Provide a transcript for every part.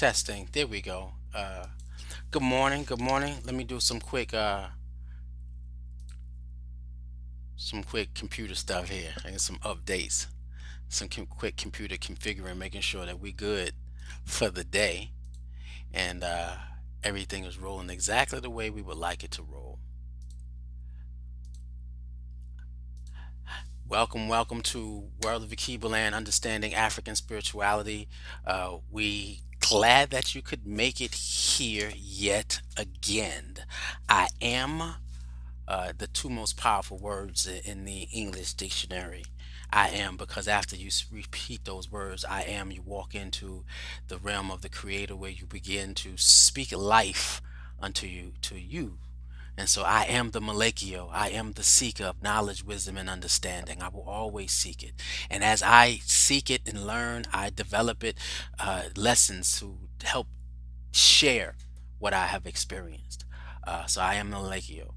Testing. There we go. Good morning. Good morning. Let me do some quick computer stuff here and some updates. Some quick computer configuring, making sure that we good for the day and everything is rolling exactly the way we would like it to roll. Welcome to World of Akiba and Understanding African Spirituality. We glad that you could make it here yet again. I am the two most powerful words in the English dictionary. I am, because after you repeat those words, I am, you walk into the realm of the Creator where you begin to speak life unto you, to you. And so I am the Malekio. I am the seeker of knowledge, wisdom, and understanding. I will always seek it. And as I seek it and learn, I develop it, lessons to help share what I have experienced. So I am the Malekio.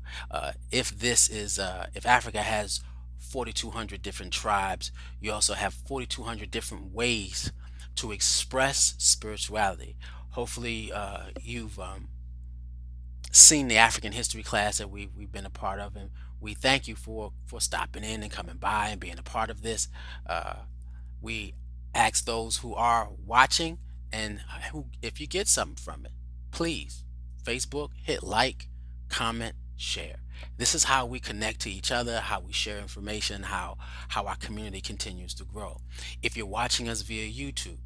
If Africa has 4,200 different tribes, you also have 4,200 different ways to express spirituality. Hopefully, you've seen the African history class that we've been a part of, and we thank you for stopping in and coming by and being a part of this. Uh, we ask those who are watching and who, if you get something from it, please Facebook, hit like, comment, share. This is how we connect to each other, how we share information, how our community continues to grow. If you're watching us via YouTube,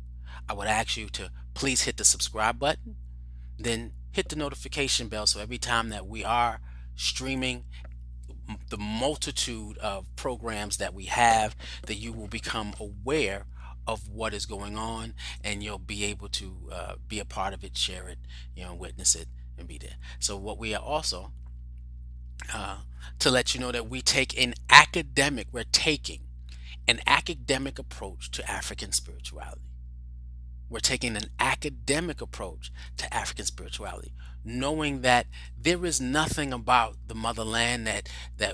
I would ask you to please hit the subscribe button, then hit the notification bell so every time that we are streaming the multitude of programs that we have, that you will become aware of what is going on, and you'll be able to be a part of it, share it, witness it, and be there. So what we are also uh, to let you know that we're taking an academic approach to African spirituality. We're taking an academic approach to African spirituality, knowing that there is nothing about the motherland that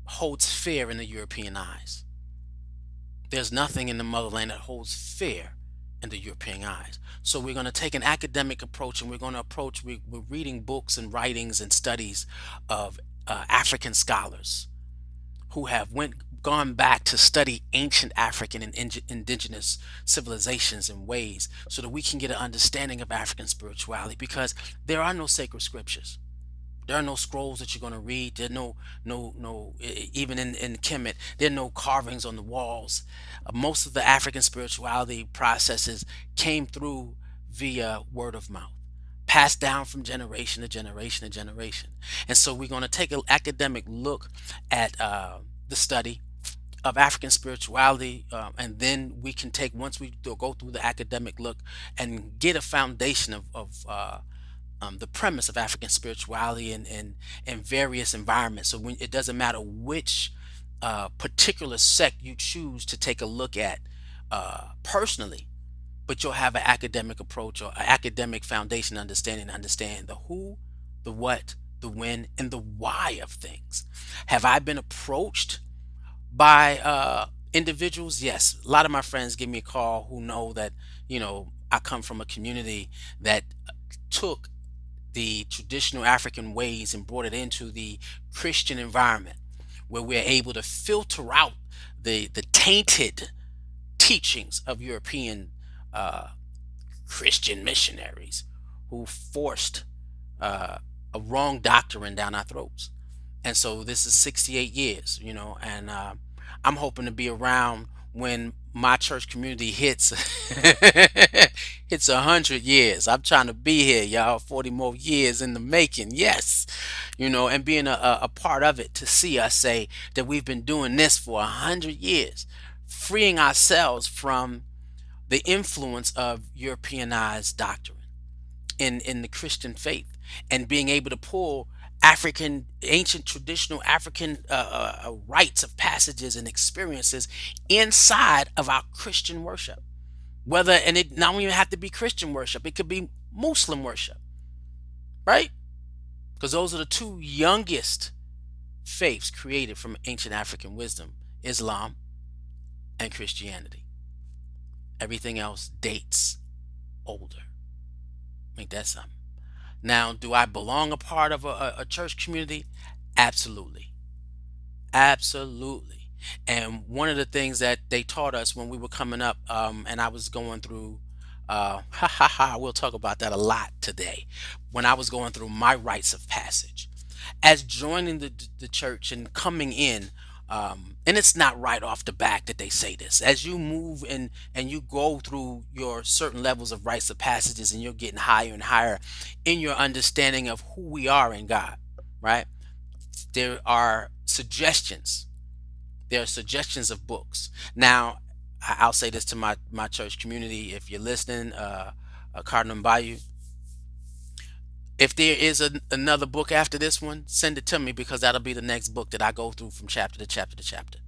holds fear in the European eyes. There's nothing in the motherland that holds fear in the European eyes. So we're going to take an academic approach, and we're going to we're reading books and writings and studies of African scholars who have gone back to study ancient African and indigenous civilizations and ways, so that we can get an understanding of African spirituality, because there are no sacred scriptures. There are no scrolls that you're going to read. There are even in Kemet, there are no carvings on the walls. Most of the African spirituality processes came through via word of mouth, passed down from generation to generation to generation. And so we're going to take an academic look at the study of African spirituality, and then we can take, once we go through the academic look and get a foundation of the premise of African spirituality in various environments. So it doesn't matter which particular sect you choose to take a look at personally, but you'll have an academic approach or an academic foundation understand the who, the what, the when, and the why of things. Have I been approached by individuals? Yes. A lot of my friends give me a call who know that, I come from a community that took the traditional African ways and brought it into the Christian environment, where we're able to filter out the tainted teachings of European uh, Christian missionaries who forced a wrong doctrine down our throats. And so this is 68 years, and I'm hoping to be around when my church community hits hits 100 years. I'm trying to be here, y'all. 40 more years in the making. Yes, and being a part of it, to see us say that we've been doing this for 100 years, freeing ourselves from the influence of Europeanized doctrine in the Christian faith, and being able to pull African, ancient traditional African rites of passages and experiences inside of our Christian worship. And it not even have to be Christian worship, it could be Muslim worship, right? Because those are the two youngest faiths created from ancient African wisdom: Islam and Christianity. Everything else dates older. Make that something. Now, do I belong a part of a church community? Absolutely. Absolutely. And one of the things that they taught us when we were coming up, and I was going through, ha ha ha, we'll talk about that a lot today. When I was going through my rites of passage, as joining the church and coming in, and it's not right off the back that they say this. As you move and you go through your certain levels of rites of passages, and you're getting higher and higher in your understanding of who we are in God, right? There are suggestions. There are suggestions of books. Now, I'll say this to my church community: if you're listening, Cardinal Bayou, if there is another book after this one, send it to me, because that'll be the next book that I go through from chapter to chapter to chapter.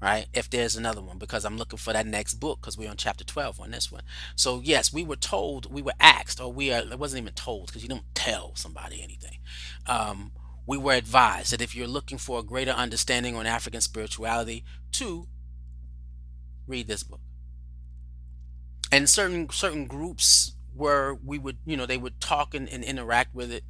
Right? If there's another one, because I'm looking for that next book, because we're on chapter 12 on this one. So yes, we were told, we were asked, or it wasn't even told, because you don't tell somebody anything. Um, we were advised that if you're looking for a greater understanding on African spirituality, to read this book. And certain groups where we would, they would talk and interact with it.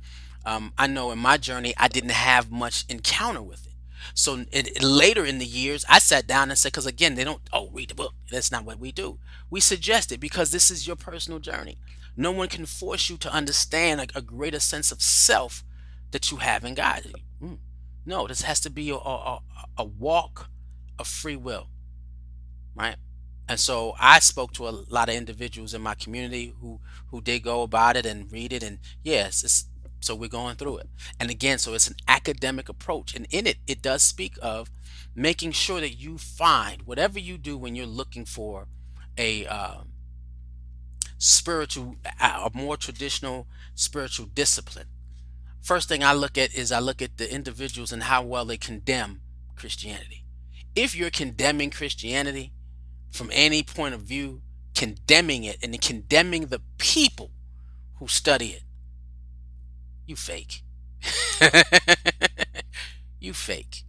I know in my journey I didn't have much encounter with it, so later in the years I sat down and said, because again, they don't, oh, read the book, that's not what we do. We suggest it because this is your personal journey. No one can force you to understand a greater sense of self that you have in God. No, this has to be a walk of free will, right? And so I spoke to a lot of individuals in my community who did go about it and read it, and yes, so we're going through it. And again, so it's an academic approach, and in it, it does speak of making sure that you find whatever you do when you're looking for a spiritual, a more traditional spiritual discipline. First thing I look at is I look at the individuals and how well they condemn Christianity. If you're condemning Christianity from any point of view, condemning it and condemning the people who study it, you fake. You fake.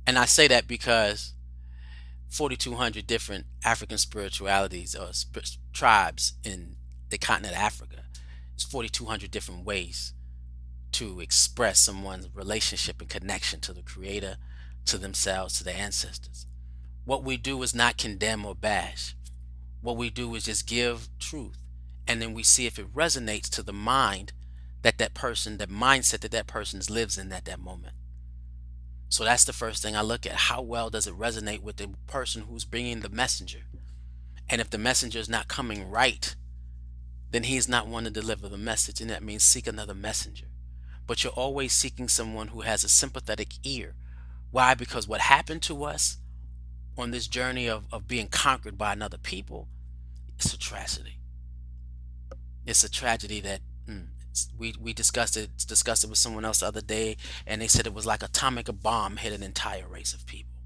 And I say that because 4,200 different African spiritualities or tribes in the continent of Africa. It's 4,200 different ways to express someone's relationship and connection to the Creator, to themselves, to their ancestors. What we do is not condemn or bash. What we do is just give truth, and then we see if it resonates to the mind that person, that mindset that person lives in at that moment. So that's the first thing I look at. How well does it resonate with the person who's bringing the messenger? And if the messenger is not coming right, then he's not one to deliver the message, and that means seek another messenger. But you're always seeking someone who has a sympathetic ear. Why? Because what happened to us on this journey of being conquered by another people, it's a tragedy. It's a tragedy that we discussed it with someone else the other day, and they said it was like atomic bomb hit an entire race of people.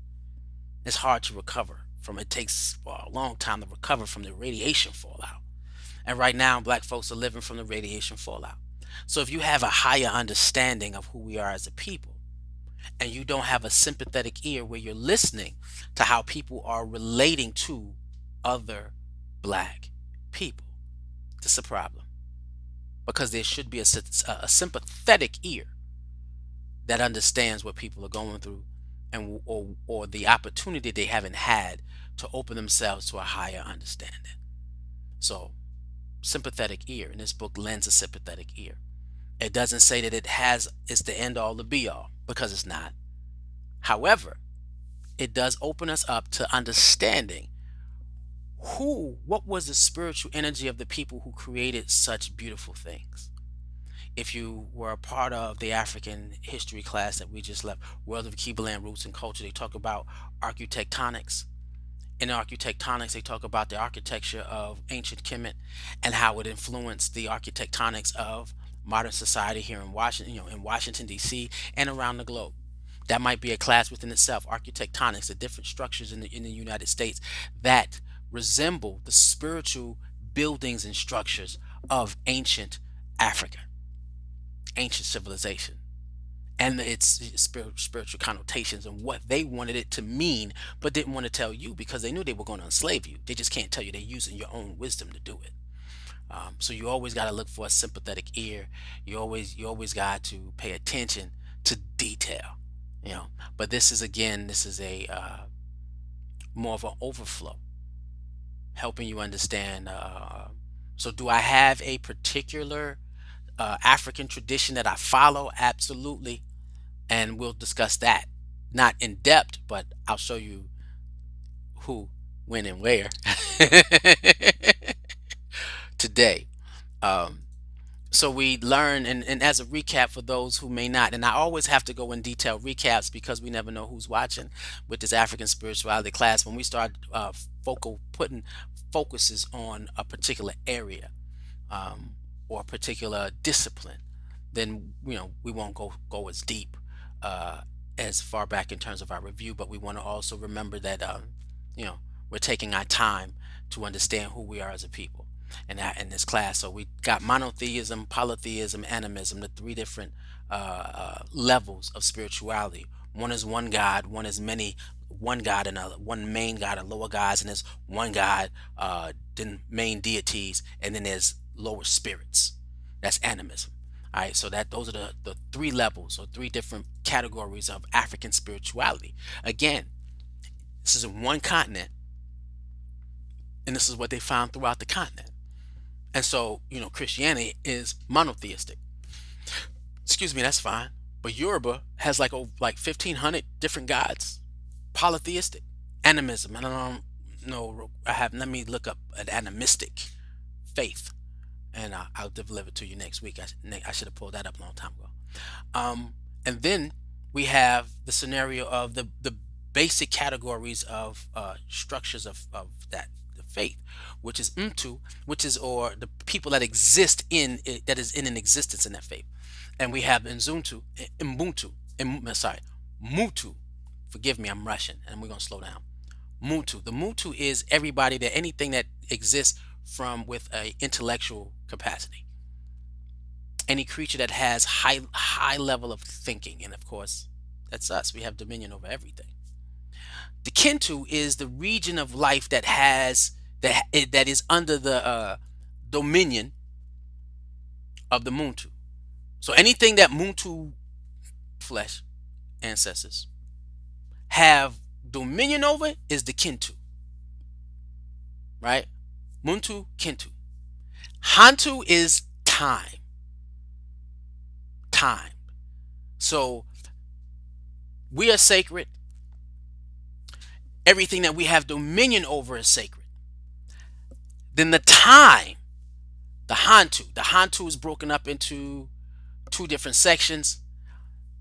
It's hard to recover from. It takes a long time to recover from the radiation fallout. And right now, black folks are living from the radiation fallout. So if you have a higher understanding of who we are as a people, and you don't have a sympathetic ear where you're listening to how people are relating to other black people, this is a problem. Because there should be a sympathetic ear that understands what people are going through, and or the opportunity they haven't had to open themselves to a higher understanding. So, sympathetic ear, and this book lends a sympathetic ear. It doesn't say that it's the end all, the be all, because it's not. However, it does open us up to understanding what was the spiritual energy of the people who created such beautiful things. If you were a part of the African history class that we just left, World of Keebaland Roots and Culture, they talk about architectonics. In architectonics, they talk about the architecture of ancient Kemet and how it influenced the architectonics of modern society here in Washington, in Washington D.C. and around the globe. That might be a class within itself. Architectonics, the different structures in the United States that resemble the spiritual buildings and structures of ancient Africa, ancient civilization, and its spiritual connotations and what they wanted it to mean, but didn't want to tell you because they knew they were going to enslave you. They just can't tell you. They're using your own wisdom to do it. So you always got to look for a sympathetic ear. You always got to pay attention to detail. You know, but this is a more of an overflow, helping you understand. So, do I have a particular African tradition that I follow? Absolutely, and we'll discuss that, not in depth, but I'll show you who, when, and where today. Um, so we learn, and as a recap for those who may not, and I always have to go in detail recaps because we never know who's watching with this African spirituality class. When we start putting focuses on a particular area, um, or a particular discipline, then we won't go as deep, uh, as far back in terms of our review. But we want to also remember that you know we're taking our time to understand who we are as a people in this class. So we got monotheism, polytheism, animism, the three different levels of spirituality. One is one God, one is many, one God and one main God and lower gods, and there's one God, then main deities, and then there's lower spirits. That's animism. All right, so those are the three levels or three different categories of African spirituality. Again, this is in one continent, and this is what they found throughout the continent. And so, Christianity is monotheistic. Excuse me, that's fine. But Yoruba has like 1,500 different gods, polytheistic. Animism. I don't know. Let me look up an animistic faith, and I'll deliver it to you next week. I should have pulled that up a long time ago. And then we have the scenario of the basic categories of structures of that the faith, which is Mtu, which is or the people that exist that is in an existence in that faith, and we have sorry, Mutu. Forgive me, I'm Russian, and we're gonna slow down. Mutu. The Mutu is everybody that anything that exists from with a intellectual capacity. Any creature that has high level of thinking, and of course, that's us. We have dominion over everything. The Kintu is the region of life that is under the dominion of the Muntu. So anything that Muntu flesh ancestors have dominion over is the Kintu, right? Muntu, Kintu. Hantu is time. Time. So we are sacred. Everything that we have dominion over is sacred. Then the time, the Hantu is broken up into two different sections,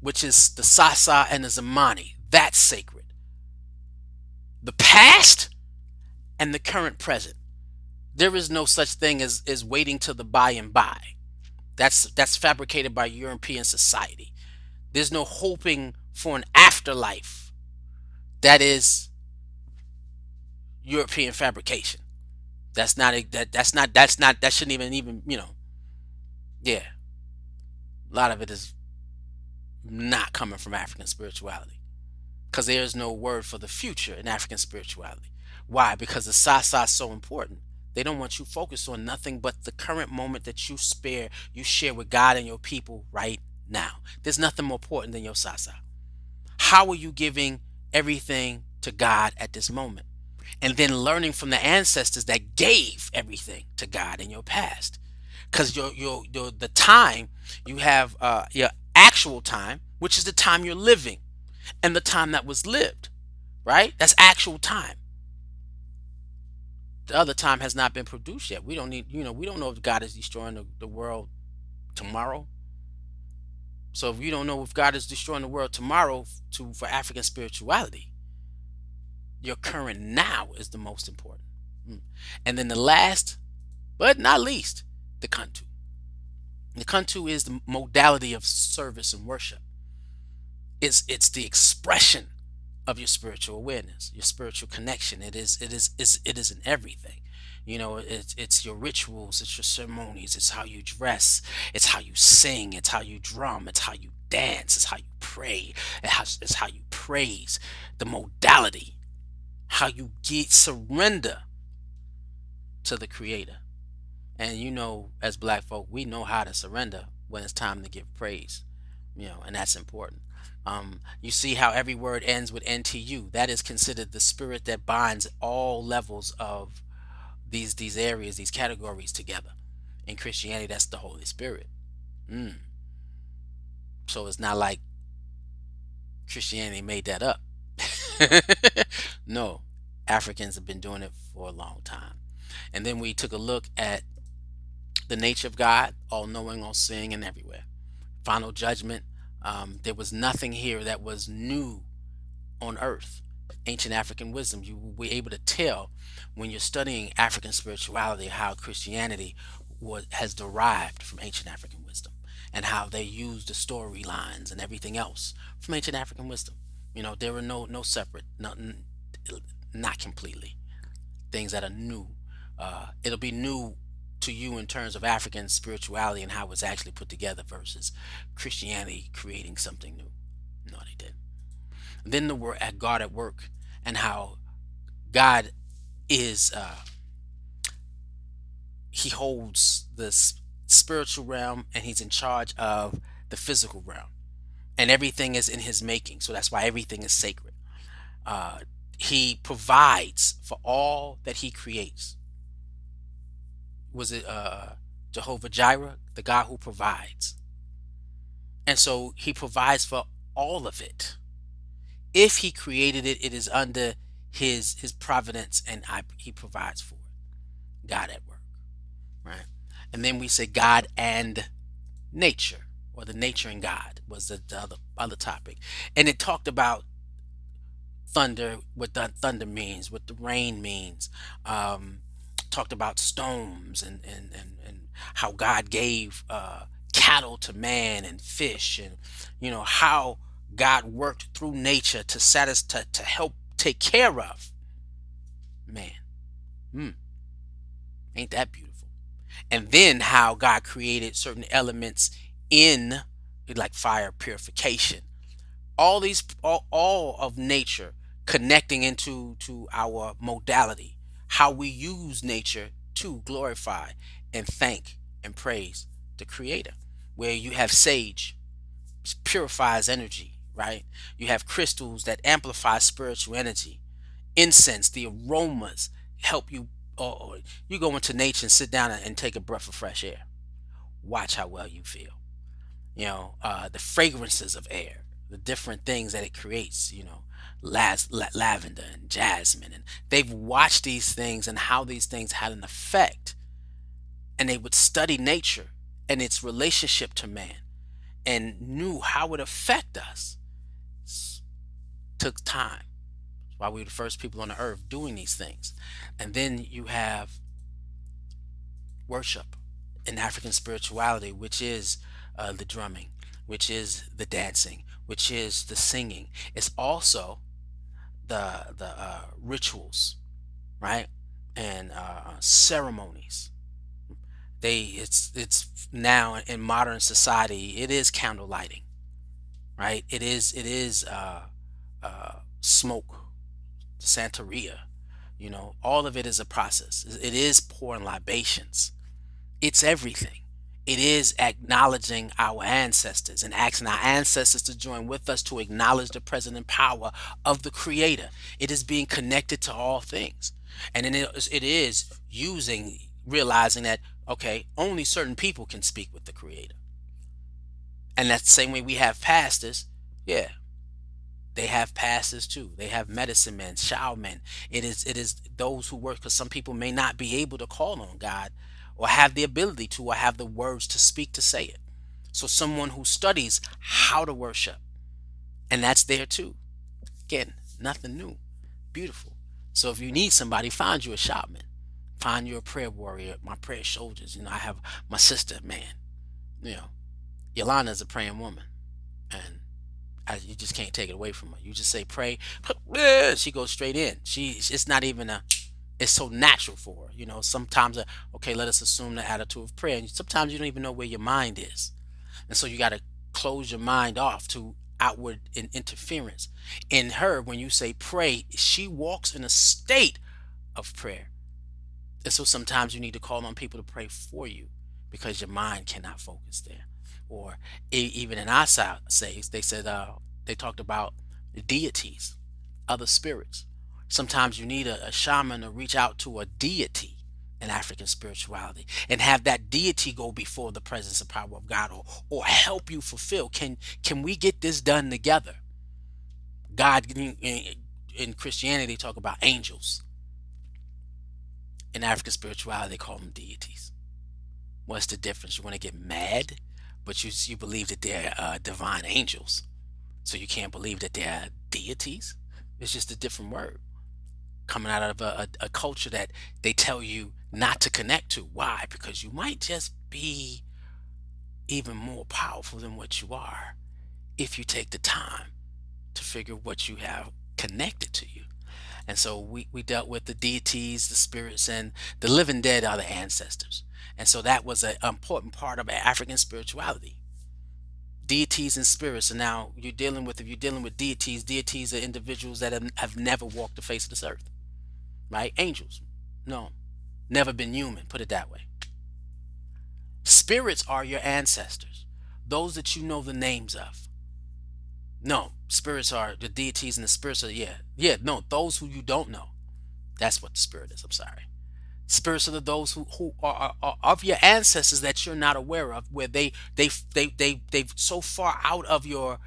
which is the Sasa and the Zamani. That's sacred. The past and the current present. There is no such thing as waiting till the by and by. That's fabricated by European society. There's no hoping for an afterlife. That is European fabrication. That's not that shouldn't even yeah. A lot of it is not coming from African spirituality, because there's no word for the future in African spirituality. Why? Because the Sasa is so important. They don't want you focused on nothing but the current moment that you share with God and your people right now. There's nothing more important than your Sasa. How are you giving everything to God at this moment? And then learning from the ancestors that gave everything to God in your past. Because the time you have, your actual time, which is the time you're living, and the time that was lived, right? That's actual time. The other time has not been produced yet. We don't know if God is destroying the world tomorrow. So if you don't know if God is destroying the world tomorrow for African spirituality, your current now is the most important. And then the last, but not least, the Kantu. The Kantu is the modality of service and worship. It's the expression of your spiritual awareness, your spiritual connection. It is in everything. It's your rituals, it's your ceremonies, it's how you dress, it's how you sing, it's how you drum, it's how you dance, it's how you pray, it's how you praise. The modality, how you surrender to the Creator, And as black folk, we know how to surrender when it's time to give praise, and that's important. You see how every word ends with NTU. That is considered the spirit that binds all levels of these areas, these categories together. In Christianity, that's the Holy Spirit. Mm. So it's not like Christianity made that up. No, Africans have been doing it for a long time. And then we took a look at the nature of God, all knowing, all seeing, and everywhere. Final judgment. There was nothing here that was new on earth. Ancient African wisdom, you will be able to tell when you're studying African spirituality how Christianity has derived from ancient African wisdom, and how they use the storylines and everything else from ancient African wisdom. There were no separate, not completely things that are new. It'll be new to you in terms of African spirituality and how it's actually put together versus Christianity creating something new. No, they didn't. Then the word at God at work, and how God is he holds the spiritual realm, and he's in charge of the physical realm, and everything is in his making. So that's why everything is sacred. Uh, he provides for all that he creates. Was it Jehovah Jireh, the God who provides? And so he provides for all of it. If he created it, it is under his providence, and he provides for it. God at work, right? And then we say God and nature, or the nature and God was the other topic, and it talked about thunder, what the thunder means, what the rain means. Um, Talked about storms, and how God gave cattle to man and fish, and how God worked through nature to satisfy, to help take care of man. Hmm, ain't that beautiful? And then how God created certain elements in, like fire purification. All of nature connecting into to our modality, how we use nature to glorify and thank and praise the creator. Where you have sage, purifies energy, right? You have crystals that amplify spiritual energy. Incense, the aromas help you. Or you go into nature and sit down and take a breath of fresh air. Watch how well you feel. The fragrances of air, the different things that it creates. Lavender and jasmine, and they've watched these things and how these things had an effect, and they would study nature and its relationship to man, and knew how it affect us. Took time. That's why we were the first people on the earth doing these things. And then you have worship in African spirituality, which is the drumming, which is the dancing, which is the singing. It's also the rituals, right? And ceremonies. It's now in modern society, it is candle lighting, right? It is smoke, Santeria. All of it is a process. It is pouring libations. It's everything. It is acknowledging our ancestors and asking our ancestors to join with us to acknowledge the present power of the Creator. It is being connected to all things. And then it is realizing that, okay, only certain people can speak with the Creator. And that's the same way we have pastors. Yeah, they have pastors too. They have medicine men, men. It is those who work, because some people may not be able to call on God, or have the ability to, or have the words to speak to say it. So someone who studies how to worship, and that's there too. Again, nothing new. Beautiful. So if you need somebody, find you a shaman. Find you a prayer warrior. My prayer soldiers. I have my sister, man. You know, Yolana's a praying woman, and you just can't take it away from her. You just say pray, she goes straight in. It's not even a. It's so natural for her. Sometimes, okay, let us assume the attitude of prayer. And sometimes you don't even know where your mind is, and so you got to close your mind off to outward interference. In her, when you say pray, she walks in a state of prayer. And so sometimes you need to call on people to pray for you because your mind cannot focus there. Or even in our says, they said they talked about deities, other spirits. Sometimes you need a shaman to reach out to a deity in African spirituality and have that deity go before the presence and power of God, or help you fulfill. Can we get this done together? God in Christianity talk about angels. In African spirituality, they call them deities. What's the difference? You want to get mad, but you believe that they're divine angels, so you can't believe that they're deities. It's just a different word coming out of a culture that they tell you not to connect to. Why? Because you might just be even more powerful than what you are if you take the time to figure what you have connected to you. And so we dealt with the deities, the spirits, and the living dead are the ancestors. And so that was an important part of African spirituality. Deities and spirits. And now if you're dealing with deities, deities are individuals that have never walked the face of this earth, right? Angels, no, never been human, put it that way. Spirits are your ancestors, those that you know the names of. No, spirits are the deities, and the spirits are, no, those who you don't know. That's what the spirit is. I'm sorry. Spirits are those who are of your ancestors that you're not aware of, where they've so far out of your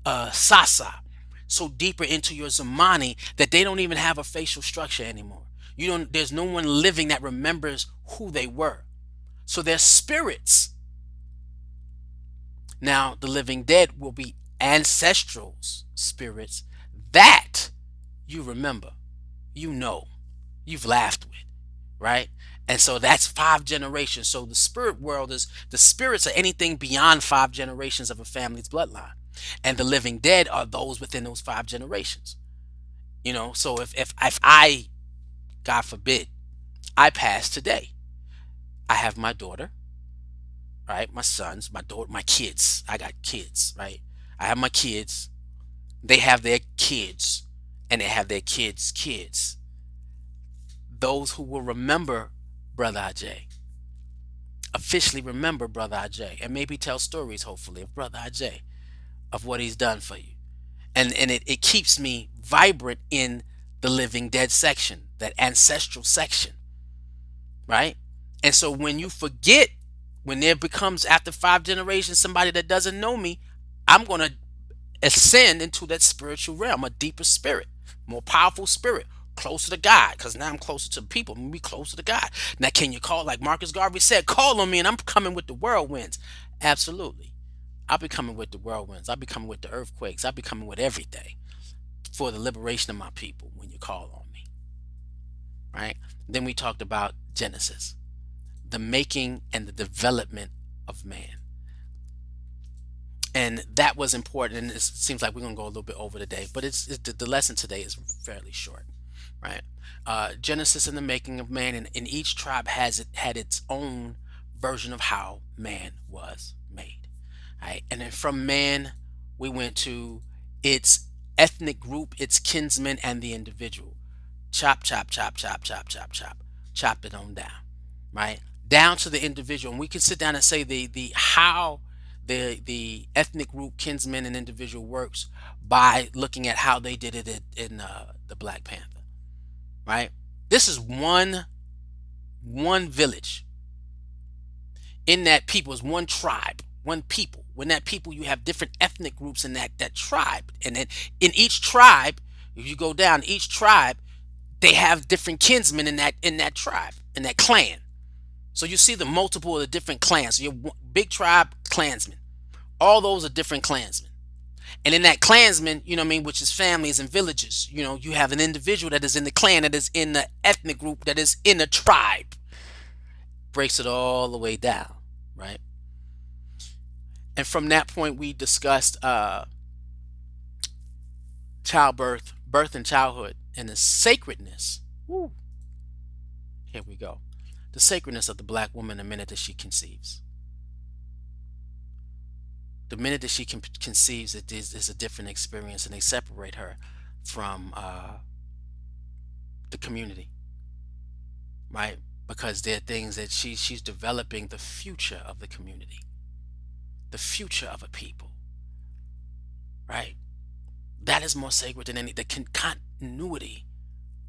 sasa, so deeper into your zamani, that they don't even have a facial structure anymore. You don't. There's no one living that remembers who they were. So they're spirits. Now the living dead will be ancestral spirits that you remember, you know, you've laughed with, right? And so that's 5 generations. So the spirit world is, the spirits are anything beyond 5 generations of a family's bloodline. And the living dead are those within those 5 generations. So if I, God forbid, I pass today, I have my daughter, right? My sons, my daughter, my kids. I got kids, right? I have my kids. They have their kids, and they have their kids' kids. Those who will remember Brother Ajay, officially remember Brother Ajay, and maybe tell stories, hopefully, of Brother Ajay, of what he's done for you. And it keeps me vibrant in the living dead section, that ancestral section, right? And so when you forget, when there becomes, after 5 generations, somebody that doesn't know me, I'm going to ascend into that spiritual realm, a deeper spirit, more powerful spirit, closer to God, because now I'm closer to people. I'm gonna be closer to God. Now, can you call, like Marcus Garvey said, call on me and I'm coming with the whirlwinds? Absolutely. I'll be coming with the whirlwinds. I'll be coming with the earthquakes. I'll be coming with everything for the liberation of my people when you call on me, right? Then we talked about Genesis, the making and the development of man. And that was important. And it seems like we're going to go a little bit over today, but the lesson today is fairly short, right? Genesis and the making of man, and each tribe had its own version of how man was made, right? And then from man, we went to its ethnic group, its kinsmen, and the individual. Chop, chop, chop, chop, chop, chop, chop, chop it on down, right? Down to the individual. And we can sit down and say the how the ethnic group, kinsman, and individual works by looking at how they did it in the Black Panther, right? This is one village. In that people is one tribe, one people. When that people, you have different ethnic groups in that tribe, and then in each tribe, if you go down each tribe, they have different kinsmen in that tribe, in that clan. So you see the multiple of the different clans. So your big tribe, clansmen. All those are different clansmen. And in that clansman, you know what I mean, which is families and villages, you have an individual that is in the clan, that is in the ethnic group, that is in the tribe. Breaks it all the way down, right? And from that point, we discussed childbirth, birth and childhood, and the sacredness. Woo, here we go. The sacredness of the black woman the minute that she conceives. The minute that she conceives, it is a different experience, and they separate her from the community, right? because there are things that she's developing the future of the community, the future of a people, right? That is more sacred than any the continuity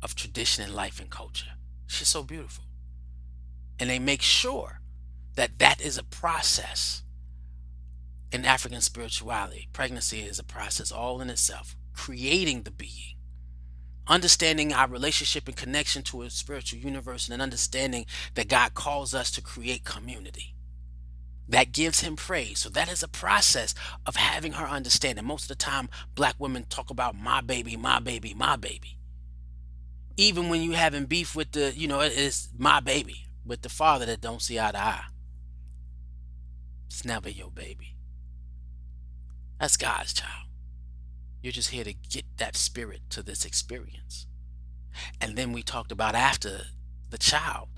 of tradition in life and culture. She's so beautiful, and they make sure that that is a process in African spirituality. Pregnancy is a process all in itself, creating the being, understanding our relationship and connection to a spiritual universe, and an understanding that God calls us to create community that gives him praise. So that is a process of having her understanding. Most of the time, black women talk about my baby, my baby, my baby. Even when you having beef with the, it's my baby with the father that don't see eye to eye. It's never your baby. That's God's child. You're just here to get that spirit to this experience. And then we talked about after the child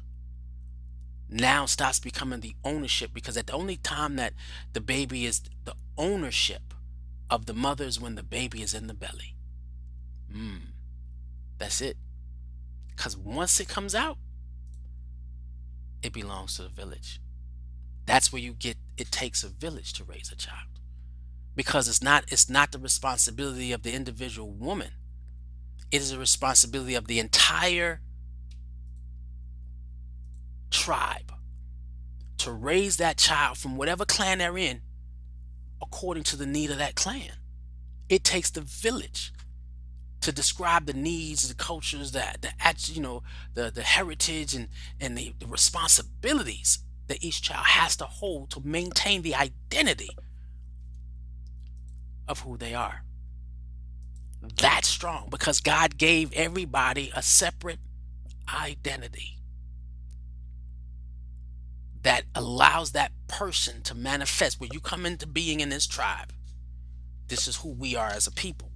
now starts becoming the ownership, because at the only time that the baby is the ownership of the mother is when the baby is in the belly. That's it. Because once it comes out, it belongs to the village. That's where you get it takes a village to raise a child. Because it's not the responsibility of the individual woman. It is a responsibility of the entire tribe to raise that child from whatever clan they're in according to the need of that clan. It takes the village to describe the needs, the cultures, the heritage and the responsibilities that each child has to hold to maintain the identity of who they are. That's strong because God gave everybody a separate identity that allows that person to manifest. When you come into being in this tribe, this is who we are as a people,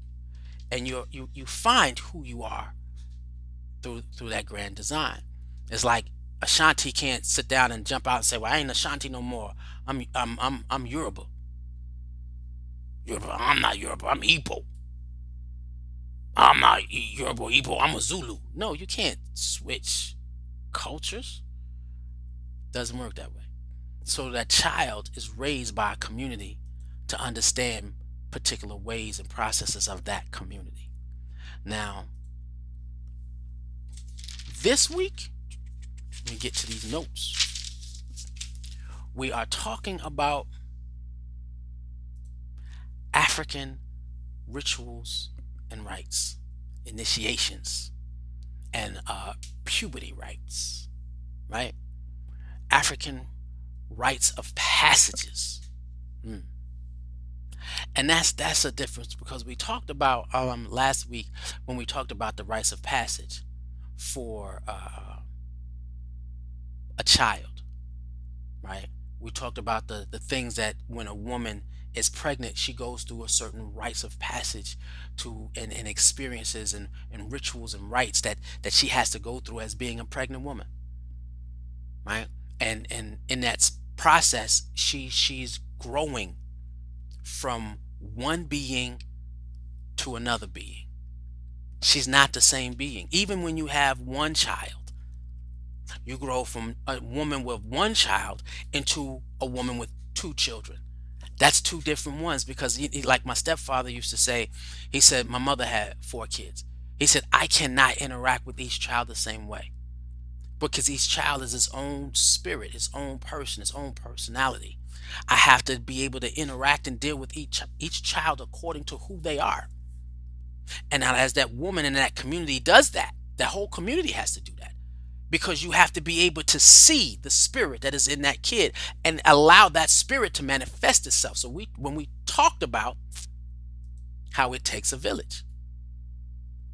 and you find who you are through that grand design. It's like Ashanti can't sit down and jump out and say, "Well, I ain't Ashanti no more. I'm Yoruba. Yoruba. I'm not Yoruba. I'm Igbo. I'm not Yoruba Igbo. I'm a Zulu." No, you can't switch cultures. Doesn't work that way. So that child is raised by a community to understand particular ways and processes of that community. Now, this week, when we get to these notes, we are talking about African rituals and rites, initiations, and puberty rites, right? African rites of passages. And that's a difference, because we talked about last week when we talked about the rites of passage for a child, right? We talked about the things that when a woman is pregnant, she goes through a certain rites of passage and experiences and rituals and rites that she has to go through as being a pregnant woman, right? And in that process, she's growing from one being to another being. She's not the same being. Even when you have one child, you grow from a woman with one child into a woman with two children. That's two different ones, because like my stepfather used to say, he said, my mother had 4 kids. He said, I cannot interact with each child the same way, because each child is its own spirit, its own person, its own personality. I have to be able to interact and deal with each child according to who they are. And now, as that woman in that community does that, the whole community has to do that, because you have to be able to see the spirit that is in that kid and allow that spirit to manifest itself. So when we talked about how it takes a village,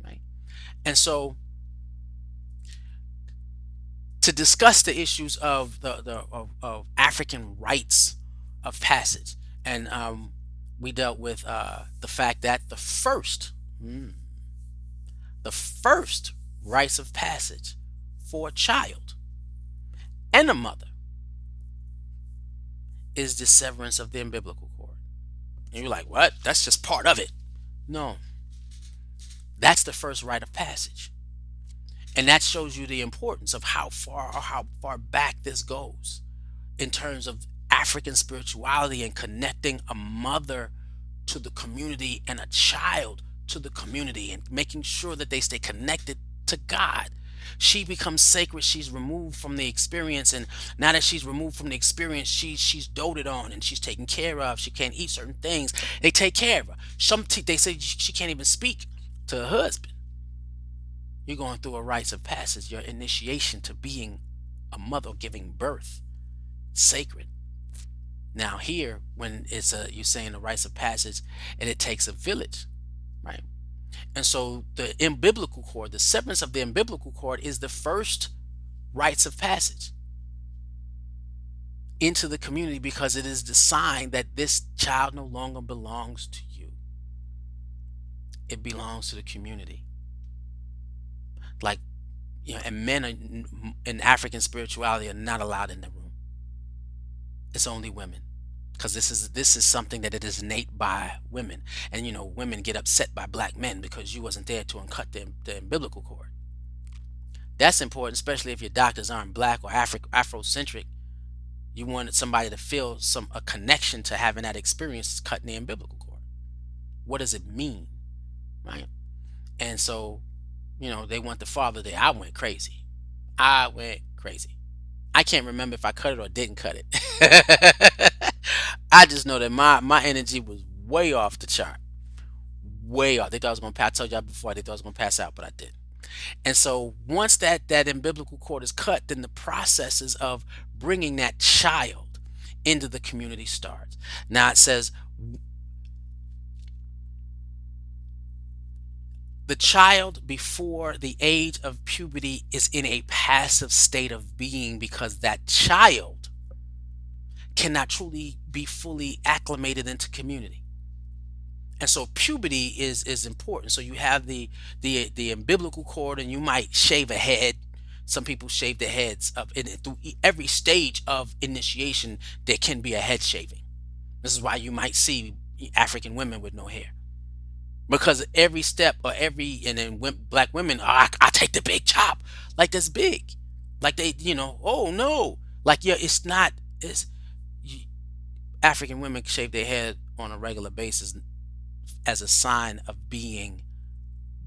right? And so, to discuss the issues of of African rites of passage, and we dealt with the fact that the first rites of passage for a child and a mother is the severance of the umbilical cord. And you're like, what? That's just part of it. No, that's the first rite of passage. And that shows you the importance of how far back this goes in terms of African spirituality and connecting a mother to the community and a child to the community and making sure that they stay connected to God. She becomes sacred. She's removed from the experience, and now that she's removed from the experience, she's doted on and she's taken care of. She can't eat certain things. They take care of her. They say she can't even speak to her husband. You're going through a rites of passage, your initiation to being a mother, giving birth, sacred. Now here, when you're saying the rites of passage, and it takes a village, right? And so the umbilical cord, the severance of the umbilical cord, is the first rites of passage into the community, because it is the sign that this child no longer belongs to you. It belongs to the community. Like, and men in African spirituality are not allowed in the room. It's only women, because this is something that it is innate by women. And women get upset by black men because you wasn't there to uncut the umbilical cord. That's important, especially if your doctors aren't black or Afrocentric. You wanted somebody to feel a connection to having that experience cutting the umbilical cord. What does it mean, right? And so, they want the father there. I went crazy. I went crazy. I can't remember if I cut it or didn't cut it. I just know that my energy was way off the chart. Way off. They thought I was gonna pass. I told y'all before, they thought I was gonna pass out, but I didn't. And so once that umbilical cord is cut, then the processes of bringing that child into the community starts. Now it says the child before the age of puberty is in a passive state of being, because that child cannot truly be fully acclimated into community. And so puberty is important. So you have the umbilical cord, and you might shave a head. Some people shave their heads up, and through every stage of initiation there can be a head shaving. This is why you might see African women with no hair, because every step, and then black women, I take the big chop, like that's big, like they, oh no, like, yeah, it's not. It's African women shave their head on a regular basis as a sign of being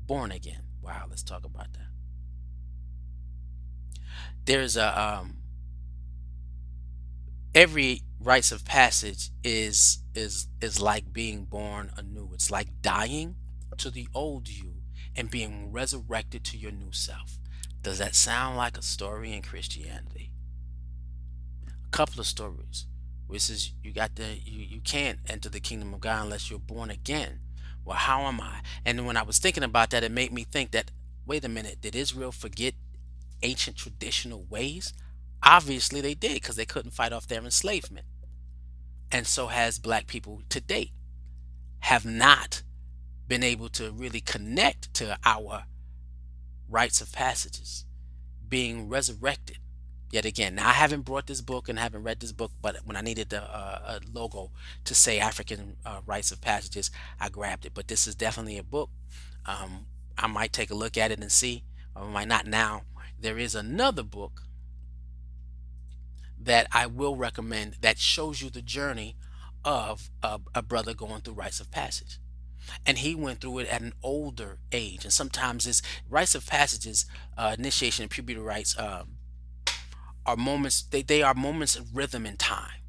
born again. Wow, let's talk about that. There's every rites of passage is like being born anew. It's like dying to the old you and being resurrected to your new self. Does that sound like a story in Christianity? A couple of stories, which is you can't enter the kingdom of God unless you're born again. Well, how am I? And when I was thinking about that, it made me think that, wait a minute, did Israel forget ancient traditional ways? Obviously they did, because they couldn't fight off their enslavement. And so has black people to date, have not been able to really connect to our rites of passages, being resurrected. Yet again, now I haven't brought this book and haven't read this book, but when I needed a logo to say African rites of passages, I grabbed it. But this is definitely a book. I might take a look at it and see, or I might not now. There is another book that I will recommend that shows you the journey of a brother going through rites of passage. And he went through it at an older age. And sometimes it's rites of passages, initiation and puberty rites, are moments, they are moments of rhythm and time.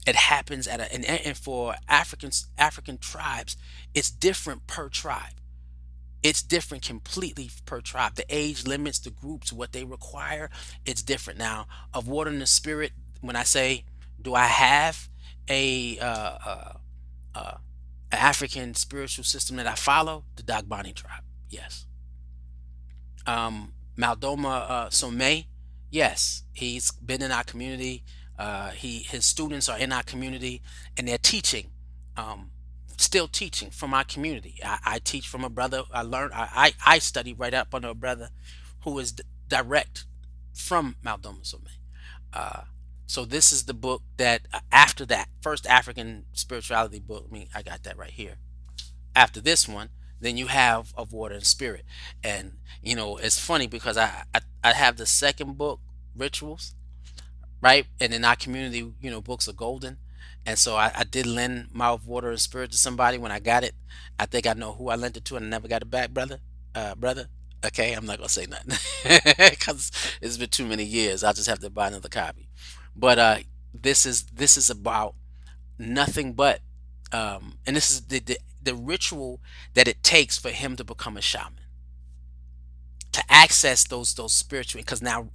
It happens and for African tribes, it's different per tribe. It's different completely per tribe. The age limits, the groups, what they require, it's different. Now, of water and the spirit, when I say, do I have a African spiritual system that I follow? The Dagbani tribe, yes. Maldoma Somé, yes, he's been in our community. His students are in our community, and they're teaching. Still teaching from our community. I teach from a brother. I learned. I study right up under a brother who is direct from Maldoma Somé. Uh, so this is the book that, after that first African spirituality book. I mean, I got that right here. After this one, than you have of water and spirit. And it's funny because I have the second book, Rituals, right? And in our community, books are golden. And so I did lend my of water and spirit to somebody when I got it. I think I know who I lent it to, and I never got it back, brother. Brother. Okay, I'm not gonna say nothing because it's been too many years. I'll just have to buy another copy. But this is about nothing but, and this is the ritual that it takes for him to become a shaman, to access those spiritual, because now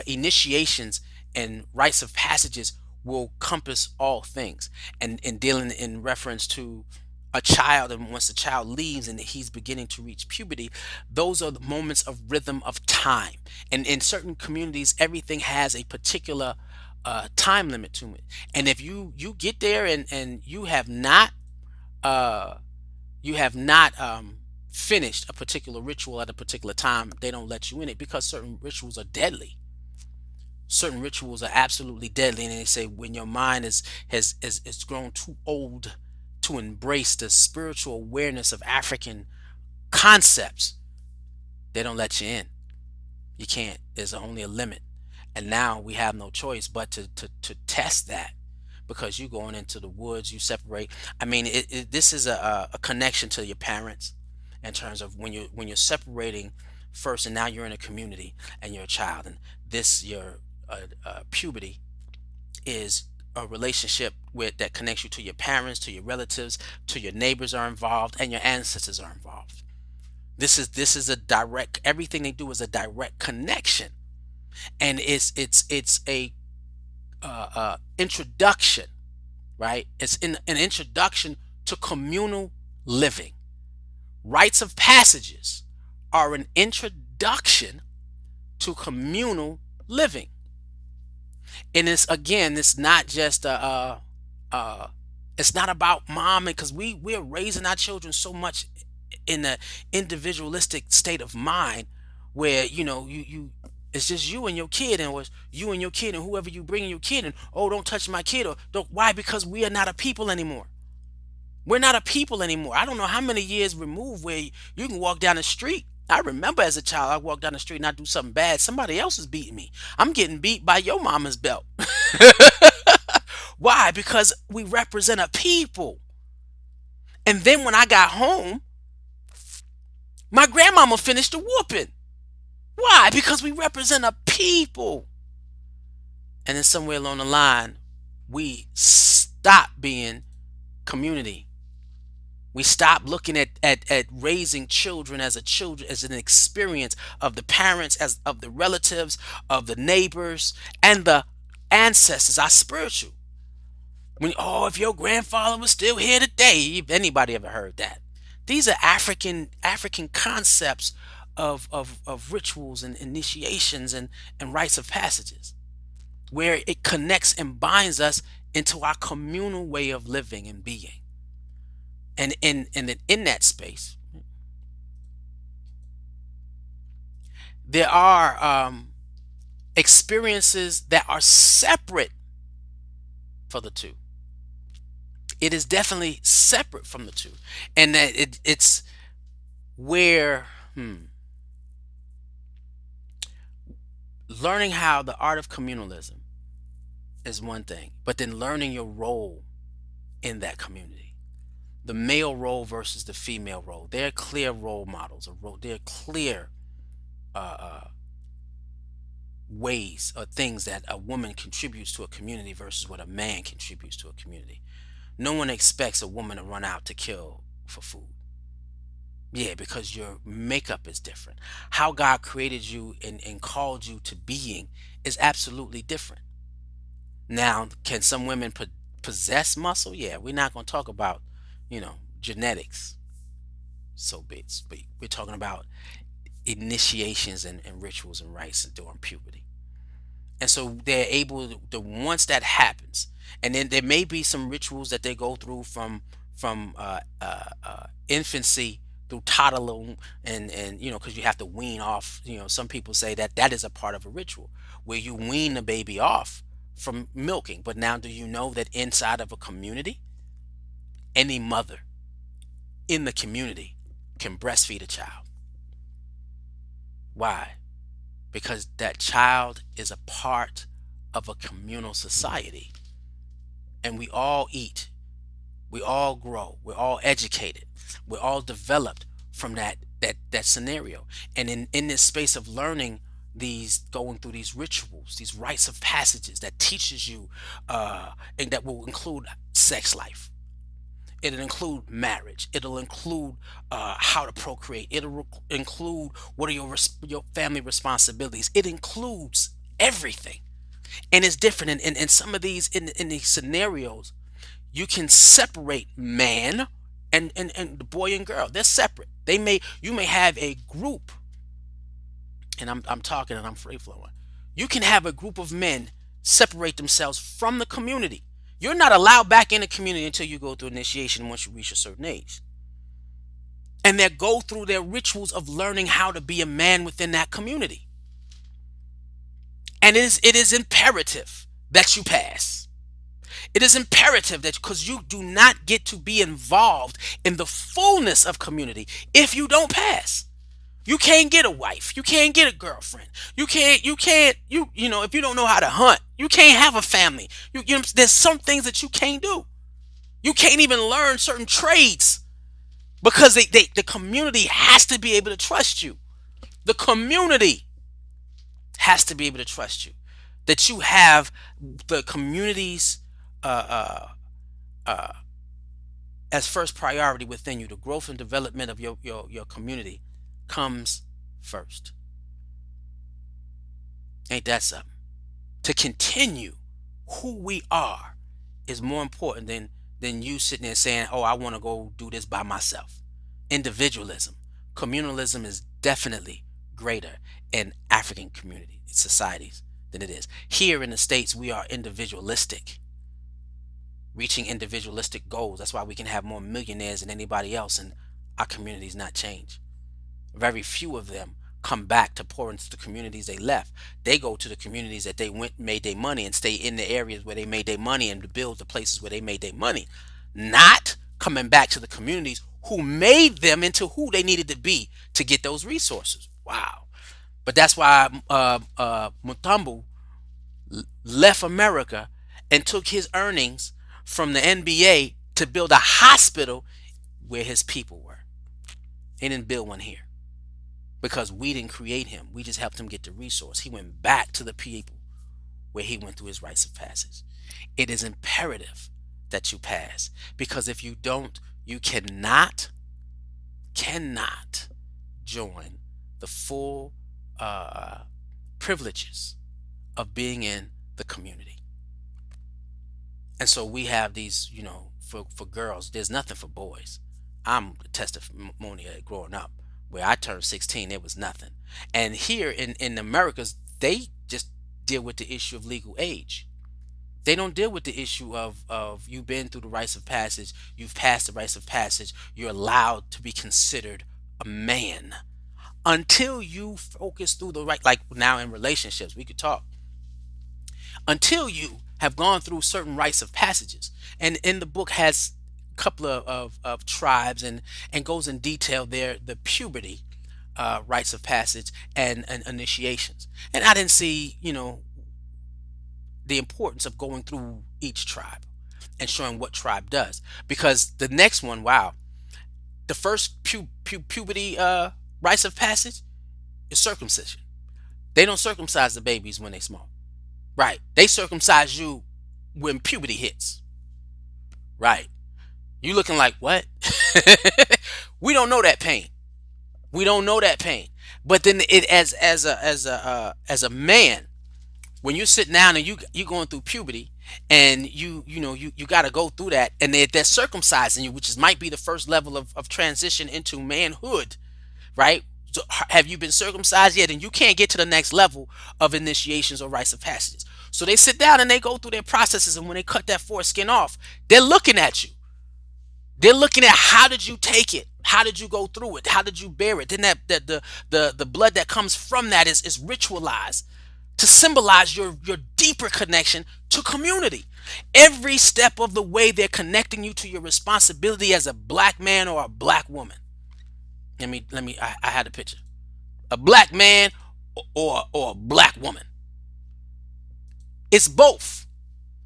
initiations and rites of passages will compass all things, and dealing in reference to a child, and once the child leaves and he's beginning to reach puberty, those are the moments of rhythm of time. And in certain communities, everything has a particular time limit to it. And if you get there and uh you have not finished a particular ritual at a particular time, they don't let you in it, because certain rituals are deadly. Certain rituals are absolutely deadly, and they say when your mind is grown too old to embrace the spiritual awareness of African concepts, they don't let you in. You can't. There's only a limit. And now we have no choice but to test that, because you going into the woods, you separate. I mean, this is a connection to your parents, in terms of when you're separating first, and now you're in a community and you're a child, and this your puberty is a relationship with that connects you to your parents, to your relatives, to your neighbors are involved, and your ancestors are involved. This is a direct. Everything they do is a direct connection, and it's a introduction, right? It's an introduction to communal living. Rites of passages are an introduction to communal living. And it's, again, it's not just it's not about mom, because we're raising our children so much in the individualistic state of mind, where you it's just you and your kid, and was you and your kid and whoever you bring your kid, and oh, don't touch my kid, or don't. Why? Because we are not a people anymore. We're not a people anymore. I don't know how many years removed where you can walk down the street. I remember as a child, I walk down the street and I do something bad. Somebody else is beating me. I'm getting beat by your mama's belt. Why? Because we represent a people. And then when I got home, my grandmama finished the whooping. Why? Because we represent a people. And then somewhere along the line, we stop being community. We stop looking at raising children as an experience of the parents, as of the relatives, of the neighbors, and the ancestors, our spiritual. If your grandfather was still here today, if anybody ever heard that. These are African concepts of rituals and initiations and rites of passages, where it connects and binds us into our communal way of living and being. And in that space, there are experiences that are separate for the two. It is definitely separate from the two, and that it's where learning how the art of communalism is one thing, but then learning your role in that community, the male role versus the female role. They're clear role models, they're clear uh, uh, ways or things that a woman contributes to a community versus what a man contributes to a community. No one expects a woman to run out to kill for food. Yeah, because your makeup is different. How God created you and called you to being is absolutely different. Now, can some women possess muscle? Yeah, we're not going to talk about, genetics so big. But we're talking about initiations and rituals and rites during puberty. And so they're able once that happens, and then there may be some rituals that they go through from infancy through toddler, and because you have to wean off. Some people say that that is a part of a ritual where you wean the baby off from milking. But now, do you know that inside of a community, any mother in the community can breastfeed a child. Why? Because that child is a part of a communal society, and we all eat, we all grow, we're all educated, we're all developed from that scenario. And in this space of learning, these going through these rituals, these rites of passages that teaches you, and that will include sex life, it'll include marriage, it'll include how to procreate, include what are your family responsibilities, it includes everything. And it's different in some of these, in these scenarios, you can separate man and the boy and girl. They're separate. You may have a group, and I'm talking and I'm free flowing. You can have a group of men separate themselves from the community. You're not allowed back in the community until you go through initiation once you reach a certain age. And they go through their rituals of learning how to be a man within that community. And it is imperative that you pass. It is imperative that, because you do not get to be involved in the fullness of community if you don't pass. You can't get a wife. You can't get a girlfriend. You can't, if you don't know how to hunt, you can't have a family. There's some things that you can't do. You can't even learn certain trades because the community has to be able to trust you. The community has to be able to trust you. That you have the community's as first priority within you. The growth and development of your community comes first. Ain't that something? To continue who we are is more important than you sitting there saying, "Oh, I want to go do this by myself." Individualism, communalism is definitely greater in African community societies than it is here in the States. We are individualistic, reaching individualistic goals. That's why we can have more millionaires than anybody else, and our communities not change. Very few of them come back to pour into the communities they left. They go to the communities that they went, made their money, and stay in the areas where they made their money and to build the places where they made their money. Not coming back to the communities who made them into who they needed to be to get those resources. Wow. But that's why Mutombo left America and took his earnings from the NBA to build a hospital where his people were. He didn't build one here because we didn't create him. We just helped him get the resource. He went back to the people where he went through his rites of passage. It is imperative that you pass, because if you don't, you cannot join the full privileges of being in the community. And so we have these, for girls, there's nothing for boys. I'm a testimonial growing up. Where I turned 16, there was nothing. And here in Americas, they just deal with the issue of legal age. They don't deal with the issue of you've been through the rites of passage, you've passed the rites of passage, you're allowed to be considered a man. Until you focus through the right, like now in relationships, we could talk. Until you have gone through certain rites of passages. And in the book has a couple of tribes and goes in detail there, the puberty rites of passage and initiations. And I didn't see, the importance of going through each tribe and showing what tribe does. Because the next one, wow, the first puberty rites of passage is circumcision. They don't circumcise the babies when they small. Right. They circumcise you when puberty hits. Right. You looking like what? We don't know that pain. We don't know that pain. But then it as a man, when you're sitting down and you going through puberty and you got to go through that, and they're circumcising you, which might be the first level of transition into manhood, right? So have you been circumcised yet? And you can't get to the next level of initiations or rites of passages. So they sit down and they go through their processes, and when they cut that foreskin off, they're looking at you. They're looking at how did you take it? How did you go through it? How did you bear it? Then the blood that comes from that is ritualized to symbolize your deeper connection to community. Every step of the way, they're connecting you to your responsibility as a black man or a black woman. I had a picture. A black man or a black woman. It's both.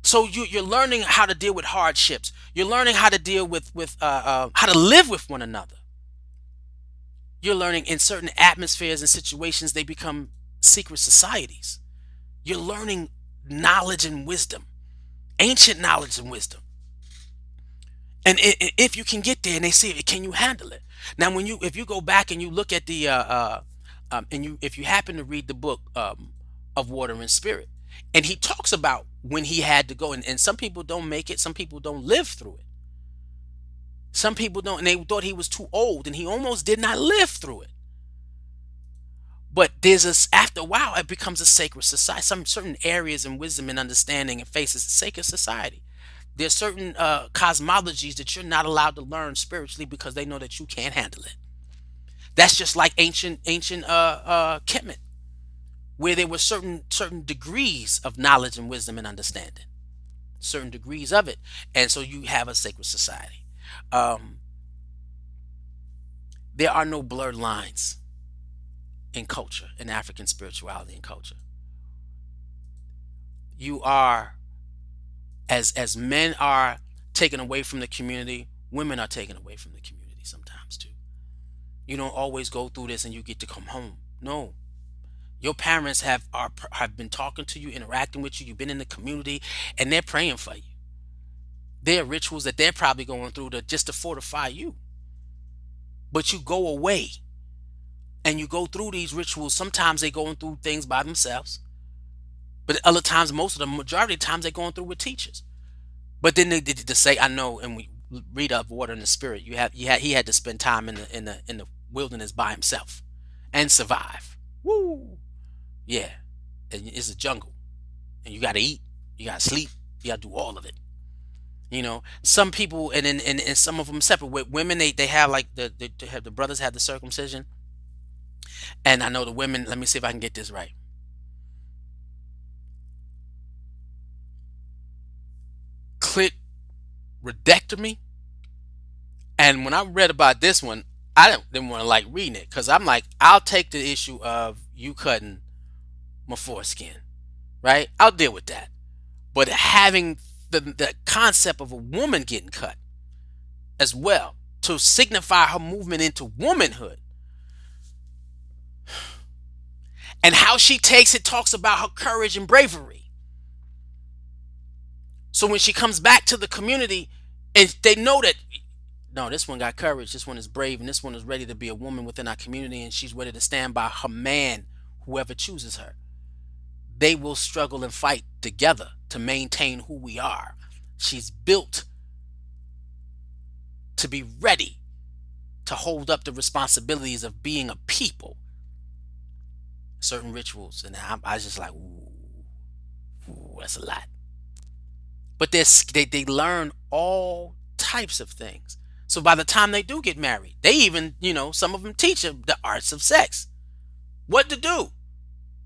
So you're learning how to deal with hardships. You're learning how to deal with how to live with one another. You're learning in certain atmospheres and situations they become secret societies. You're learning knowledge and wisdom, ancient knowledge and wisdom. And if you can get there, and they say, can you handle it? Now, if you go back and you look at the and you if you happen to read the book of Water and Spirit, and he talks about when he had to go, and some people don't make it, some people don't live through it. Some people don't, and they thought he was too old, and he almost did not live through it. But after a while, it becomes a sacred society. Some certain areas in wisdom and understanding and faces a sacred society. There's certain cosmologies that you're not allowed to learn spiritually because they know that you can't handle it. That's just like ancient Kemet, where there were certain degrees of knowledge and wisdom and understanding, certain degrees of it, and so you have a sacred society. Um, there are no blurred lines in culture, in African spirituality and culture. You are, as men are taken away from the community, women are taken away from the community sometimes too. You don't always go through this and you get to come home. No. Your parents have been talking to you, interacting with you, you've been in the community, and they're praying for you. There are rituals that they're probably going through just to fortify you. But you go away and you go through these rituals. Sometimes they're going through things by themselves. But other times, most of the majority of the times, they're going through with teachers. But then they did to say, I know, and we read of Water in the Spirit. He had to spend time in the wilderness by himself and survive. Woo, yeah, and it's a jungle, and you got to eat, you got to sleep, you got to do all of it. Some people, and some of them separate. With women, they have like the brothers have the circumcision, and I know the women. Let me see if I can get this right. Clitoridectomy. And when I read about this one, I didn't want to like reading it because I'm like, I'll take the issue of you cutting my foreskin, right? I'll deal with that. But having the concept of a woman getting cut as well to signify her movement into womanhood, and how she takes it, talks about her courage and bravery. So when she comes back to the community and they know that, no, this one got courage, this one is brave, and this one is ready to be a woman within our community, and she's ready to stand by her man, whoever chooses her. They will struggle and fight together to maintain who we are. She's built to be ready to hold up the responsibilities of being a people. Certain rituals, and I was just like, ooh, that's a lot. But they learn all types of things. So by the time they do get married, they even, some of them teach them the arts of sex, what to do.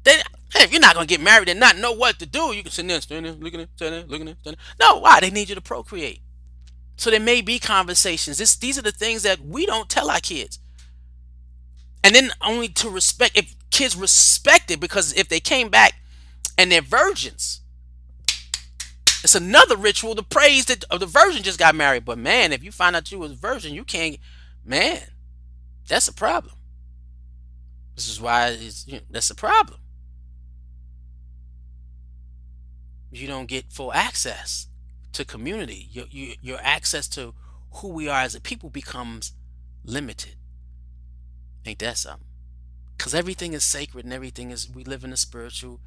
Hey, if you're not gonna get married and not know what to do, you can sit there, stand there, looking at, stand there, looking at, stand there. No, why? They need you to procreate. So there may be conversations. These are the things that we don't tell our kids. And then only to respect, if kids respect it, because if they came back and they're virgins, it's another ritual to praise that the virgin just got married. But man, if you find out you was a virgin, you can't, man, that's a problem. This is why that's a problem. You don't get full access to community. Your access to who we are as a people becomes limited. Ain't that something? Because everything is sacred and we live in a spiritual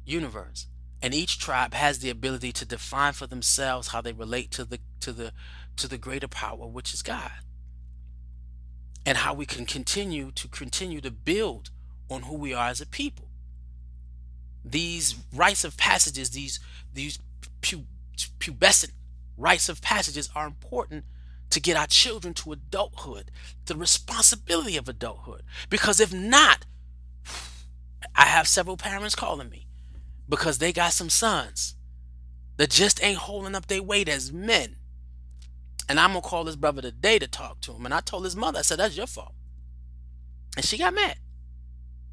universe. And each tribe has the ability to define for themselves how they relate to the greater power, which is God. And how we can continue to build on who we are as a people. These rites of passages, these pubescent rites of passages are important to get our children to adulthood, the responsibility of adulthood. Because if not, I have several parents calling me because they got some sons that just ain't holding up their weight as men. And I'm gonna call this brother today to talk to him. And I told his mother, I said, that's your fault. And she got mad.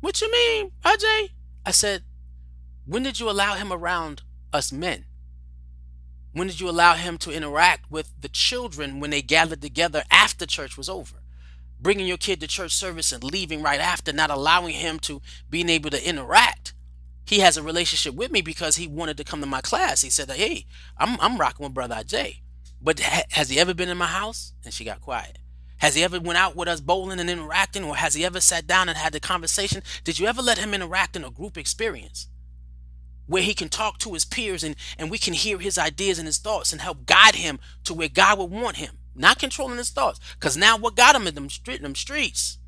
What you mean, Ajay? I said, when did you allow him around us men? When did you allow him to interact with the children when they gathered together after church was over? Bringing your kid to church service and leaving right after, not allowing him to being able to interact. He has a relationship with me because he wanted to come to my class. He said, "Hey, I'm rocking with Brother Jay." But has he ever been in my house? And she got quiet. Has he ever went out with us bowling and interacting, or has he ever sat down and had the conversation? Did you ever let him interact in a group experience where he can talk to his peers and we can hear his ideas and his thoughts and help guide him to where God would want him, not controlling his thoughts? Because now what got him in them streets?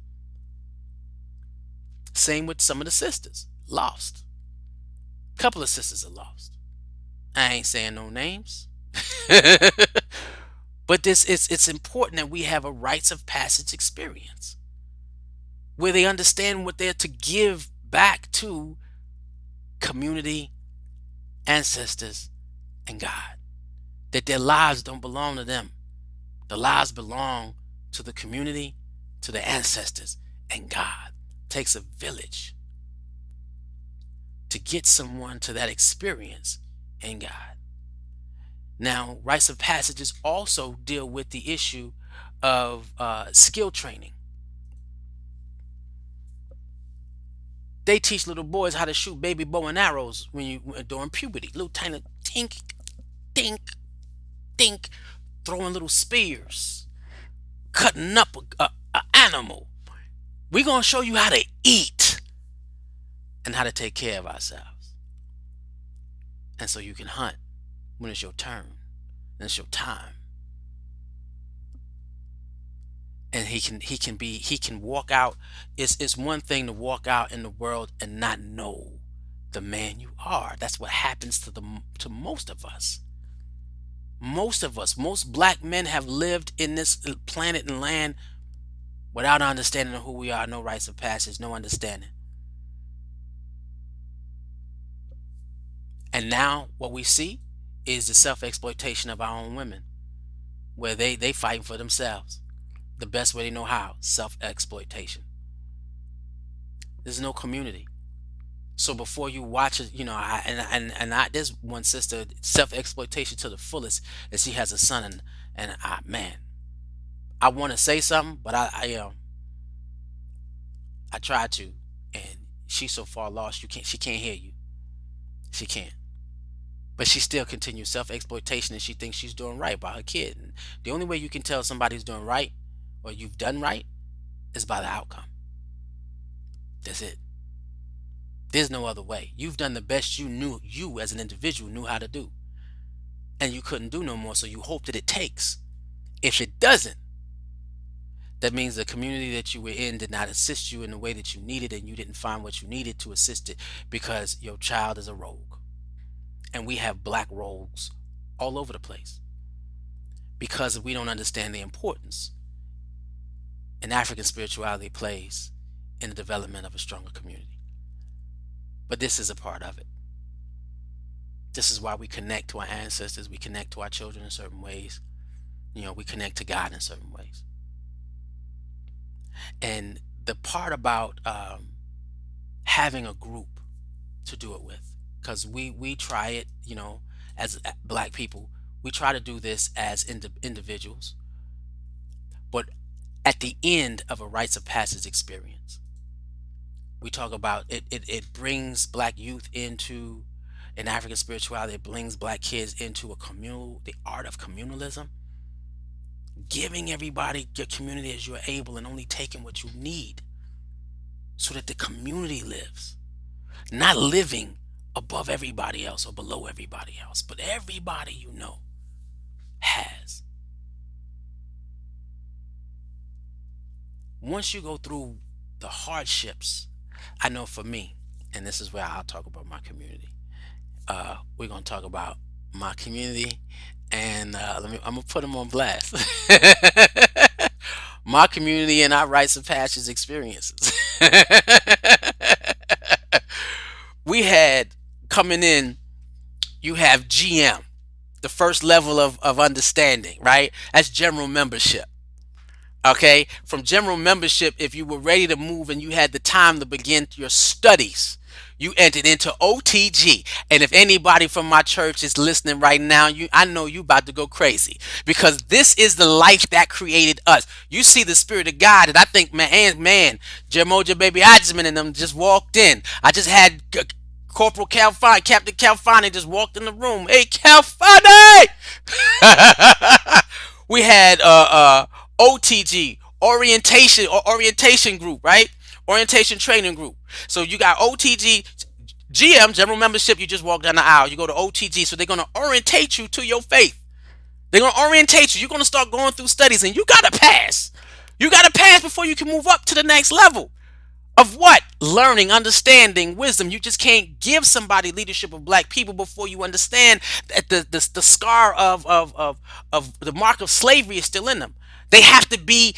Same with some of the sisters, lost. Couple of sisters are lost. I ain't saying no names. But this is it's important that we have a rites of passage experience where they understand what they're to give back to community, ancestors, and God. That their lives don't belong to them. The lives belong to the community, to the ancestors, and God. It takes a village to get someone to that experience in God. Now, rites of passages also deal with the issue of skill training. They teach little boys how to shoot baby bow and arrows during puberty. Little tiny tink, dink, dink, throwing little spears, cutting up a animal. We're gonna show you how to eat and how to take care of ourselves, and so you can hunt when it's your turn and it's your time. And he can walk out. It's one thing to walk out in the world and not know the man you are. That's what happens to most of us. Most black men have lived in this planet and land without understanding of who we are. No rites of passage, no understanding. And now what we see is the self-exploitation of our own women, where they fighting for themselves the best way they know how. Self-exploitation. There's no community. So before you watch it, there's one sister, self-exploitation to the fullest, that she has a son, man, I want to say something, but I tried to, and she's so far lost, she can't hear you. She can't. But she still continues self-exploitation, and she thinks she's doing right by her kid. And the only way you can tell somebody's doing right or you've done right is by the outcome. That's it. There's no other way. You've done the best you as an individual knew how to do. And you couldn't do no more, so you hope that it takes. If it doesn't, that means the community that you were in did not assist you in the way that you needed, and you didn't find what you needed to assist it because your child is a rogue. And we have black rogues all over the place because we don't understand the importance an African spirituality plays in the development of a stronger community. But this is a part of it. This is why we connect to our ancestors, we connect to our children in certain ways. We connect to God in certain ways. And the part about having a group to do it with, because we try it, as black people, we try to do this as individuals, but at the end of a rites of passage experience, we talk about it brings black youth into an African spirituality. It brings black kids into the art of communalism, giving everybody your community as you're able and only taking what you need so that the community lives, not living above everybody else or below everybody else, but everybody has. Once you go through the hardships, I know for me, and this is where I'll talk about my community. We're gonna talk about my community, and I'm gonna put them on blast. My community and our rites of passage experiences. We had coming in, you have GM, the first level of understanding, right? That's general membership. Okay, from general membership, if you were ready to move and you had the time to begin your studies, you entered into OTG. And if anybody from my church is listening right now, I know you about to go crazy, because this is the life that created us. You see the spirit of God, and I think, man, Jamoja Baby Hodgman and them just walked in. I just had Corporal Calfani, Captain Calfani just walked in the room. Hey, Calfani! We had OTG, orientation or orientation group, right? Orientation training group. So you got OTG, GM, general membership. You just walk down the aisle. You go to OTG. So they're gonna orientate you to your faith. They're gonna orientate you. You're gonna start going through studies, and you gotta pass. You gotta pass before you can move up to the next level of what? Learning, understanding, wisdom. You just can't give somebody leadership of black people before you understand that the scar of the mark of slavery is still in them. They have to be,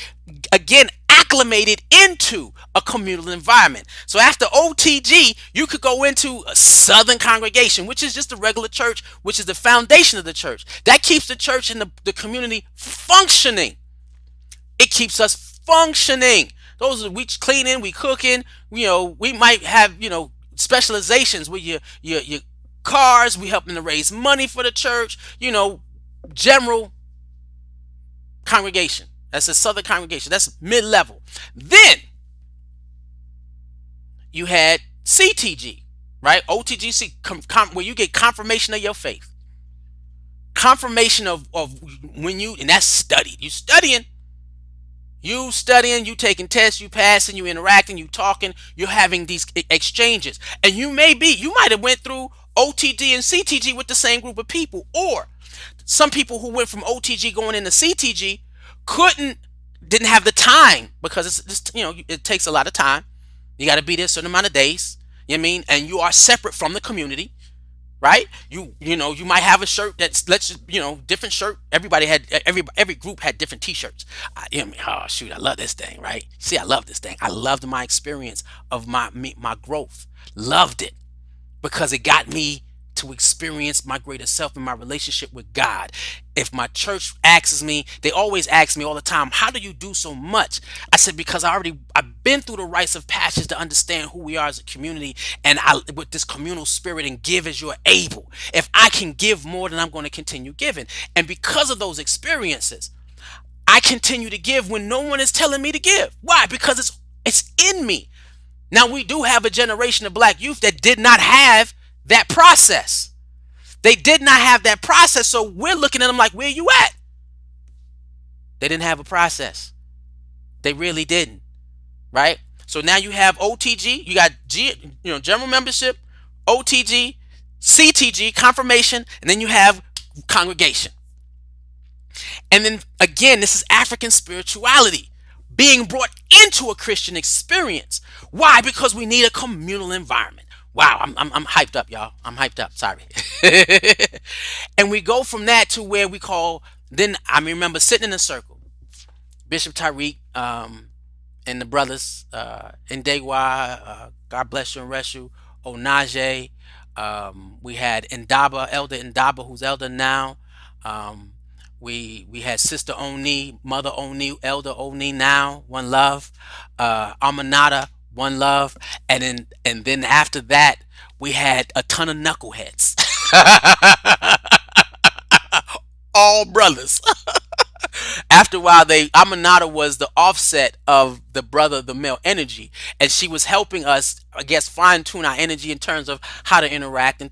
again, acclimated into a communal environment. So after OTG, you could go into a Southern congregation, which is just a regular church, which is the foundation of the church. That keeps the church and the community functioning. It keeps us functioning. Those are, we cleaning, we cooking. We might have specializations with your cars. We helping to raise money for the church. General congregation. That's a Southern congregation. That's mid level. Then you had CTG, right? OTGC, where you get confirmation of your faith, confirmation of when you, and that's studied. You studying, you taking tests, you passing, you interacting, you talking, you're having these exchanges. And you might have went through OTD and CTG with the same group of people. Or some people who went from OTG going into CTG didn't have the time, because it takes a lot of time. You got to be there a certain amount of days. You know what I mean? And you are separate from the community. Right? You might have a shirt that's, different shirt. Everybody had every group had different T-shirts. Oh shoot, I love this thing, right? See, I love this thing. I loved my experience of my growth. Loved it because it got me to experience my greater self and my relationship with God. If my church asks me, they always ask me all the time, how do you do so much? I said, because I've been through the rites of passage to understand who we are as a community, and with this communal spirit, and give as you're able. If I can give more, then I'm going to continue giving. And because of those experiences, I continue to give when no one is telling me to give. Why? Because it's in me. Now, we do have a generation of black youth that did not have that process. They did not have that process. So we're looking at them like, where you at? They didn't have a process. They really didn't. Right? So now you have OTG, you got general membership, OTG, CTG, confirmation, and then you have congregation. And then again, this is African spirituality being brought into a Christian experience. Why? Because we need a communal environment. Wow, I'm hyped up, y'all. I'm hyped up. Sorry. And we go from that to where we call. Then I remember sitting in a circle, Bishop Tariq, and the brothers, Ndegwa, God bless you and rest you, Onaje. We had Ndaba, Elder Ndaba, who's elder now. We had Sister Oni, Mother Oni, Elder Oni now, one love. Amanada, one love. And then after that, we had a ton of knuckleheads. All brothers. After a while, Amanada was the offset of the brother, the male energy, and she was helping us, I guess, fine tune our energy in terms of how to interact and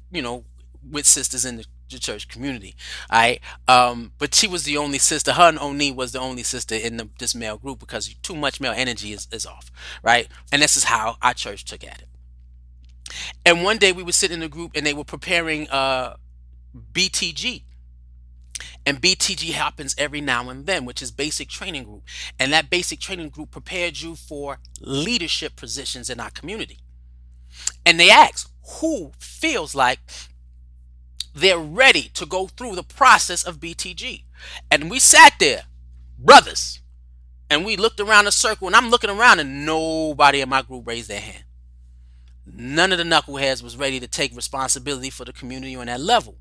with sisters in the church community. All right, but she was the only sister. Her and Oni was the only sister in this male group, because too much male energy is off, right? And this is how our church took at it. And one day we were sitting in a group and they were preparing BTG. And BTG happens every now and then, which is basic training group. And that basic training group prepared you for leadership positions in our community. And they ask, who feels like they're ready to go through the process of BTG? And we sat there, brothers, and we looked around the circle, and I'm looking around and nobody in my group raised their hand. None of the knuckleheads was ready to take responsibility for the community on that level.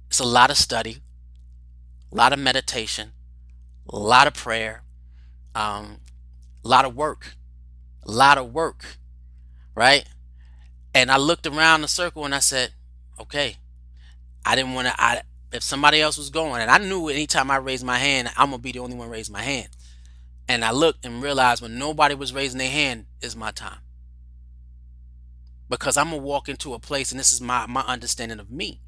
It's a lot of study, a lot of meditation, a lot of prayer, um, a lot of work, a lot of work, right? And I looked around the circle and I said, okay, I didn't want to. If somebody else was going, and I knew anytime I raised my hand, I'm gonna be the only one raising my hand. And I looked and realized when nobody was raising their hand, is my time, because I'm gonna walk into a place, and this is my understanding of me.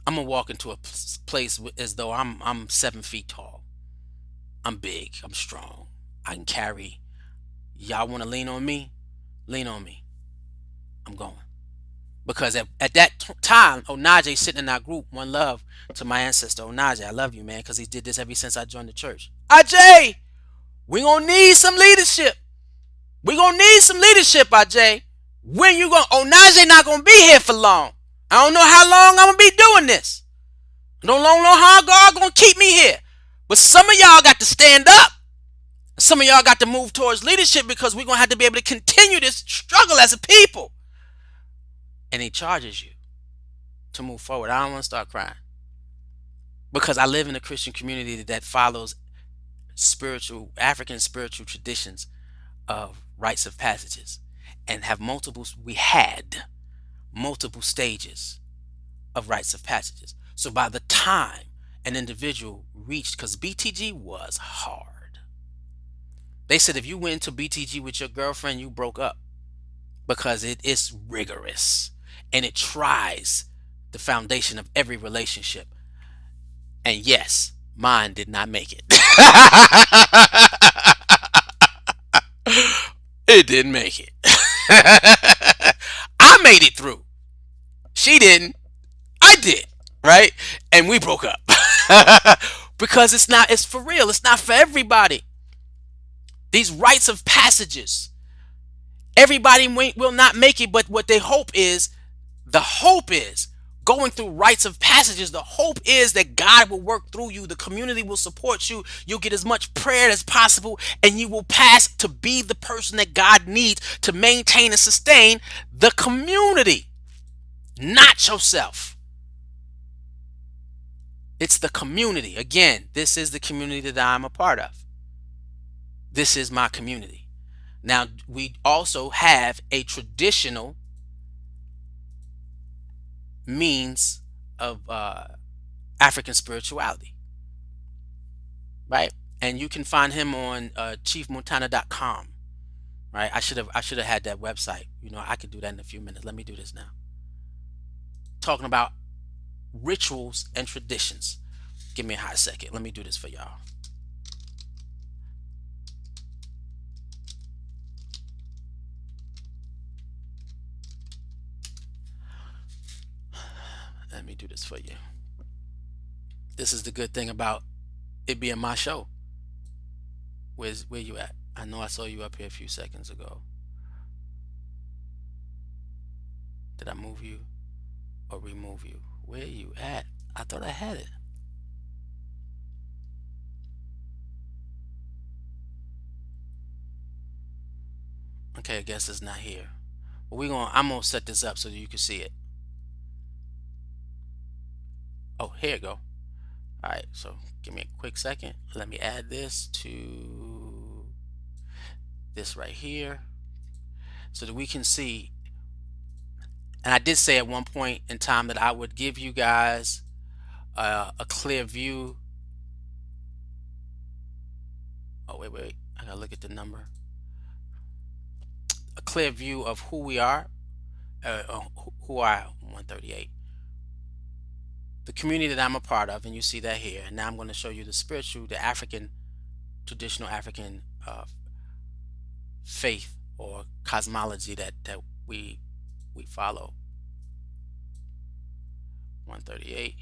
I'm gonna walk into a place as though I'm 7 feet tall. I'm big. I'm strong. I can carry. Y'all want to lean on me? Lean on me. I'm going. Because at that time, Onaje sitting in our group, one love to my ancestor Onaje. I love you, man, because he did this ever since I joined the church. Ajay, we gonna need some leadership. We gonna need some leadership, Ajay. When you gonna? Onaje not gonna be here for long. I don't know how long I'm gonna be doing this. I don't know how God gonna keep me here. But some of y'all got to stand up. Some of y'all got to move towards leadership, because we're gonna have to be able to continue this struggle as a people. And he charges you to move forward. I don't want to start crying, because I live in a Christian community that follows spiritual African spiritual traditions of rites of passages, and have multiple. We had multiple stages of rites of passages. So by the time an individual reached, because BTG was hard. They said if you went into BTG with your girlfriend, you broke up, because it is rigorous and it tries the foundation of every relationship. And yes, mine did not make it. It didn't make it. I made it through. She didn't. I did. Right? And we broke up. Because it's for real. It's not for everybody. These rites of passages, everybody will not make it, but what they hope is, the hope is going through rites of passages. The hope is that God will work through you. The community will support you. You'll get as much prayer as possible, and you will pass to be the person that God needs to maintain and sustain the community, not yourself. It's the community. Again, this is the community that I'm a part of. This is my community. Now, we also have a traditional means of African spirituality, right? And you can find him on chiefmontana.com, right? I should have had that website. I could do that in a few minutes. Let me do this now. Talking about rituals and traditions. Give me a hot second. Let me do this for y'all. Let me do this for you. This is the good thing about it being my show. Where you at? I know I saw you up here a few seconds ago. Did I move you or remove you? Where you at? I thought I had it. Okay, I guess it's not here. But I'm gonna set this up so that you can see it. Oh, here you go. All right, so give me a quick second. Let me add this to this right here so that we can see. And I did say at one point in time that I would give you guys a clear view. Oh, wait. I gotta look at the number. A clear view of who we are, who are 138. The community that I'm a part of, and you see that here. And now I'm going to show you the African, traditional African faith or cosmology that we follow. 138.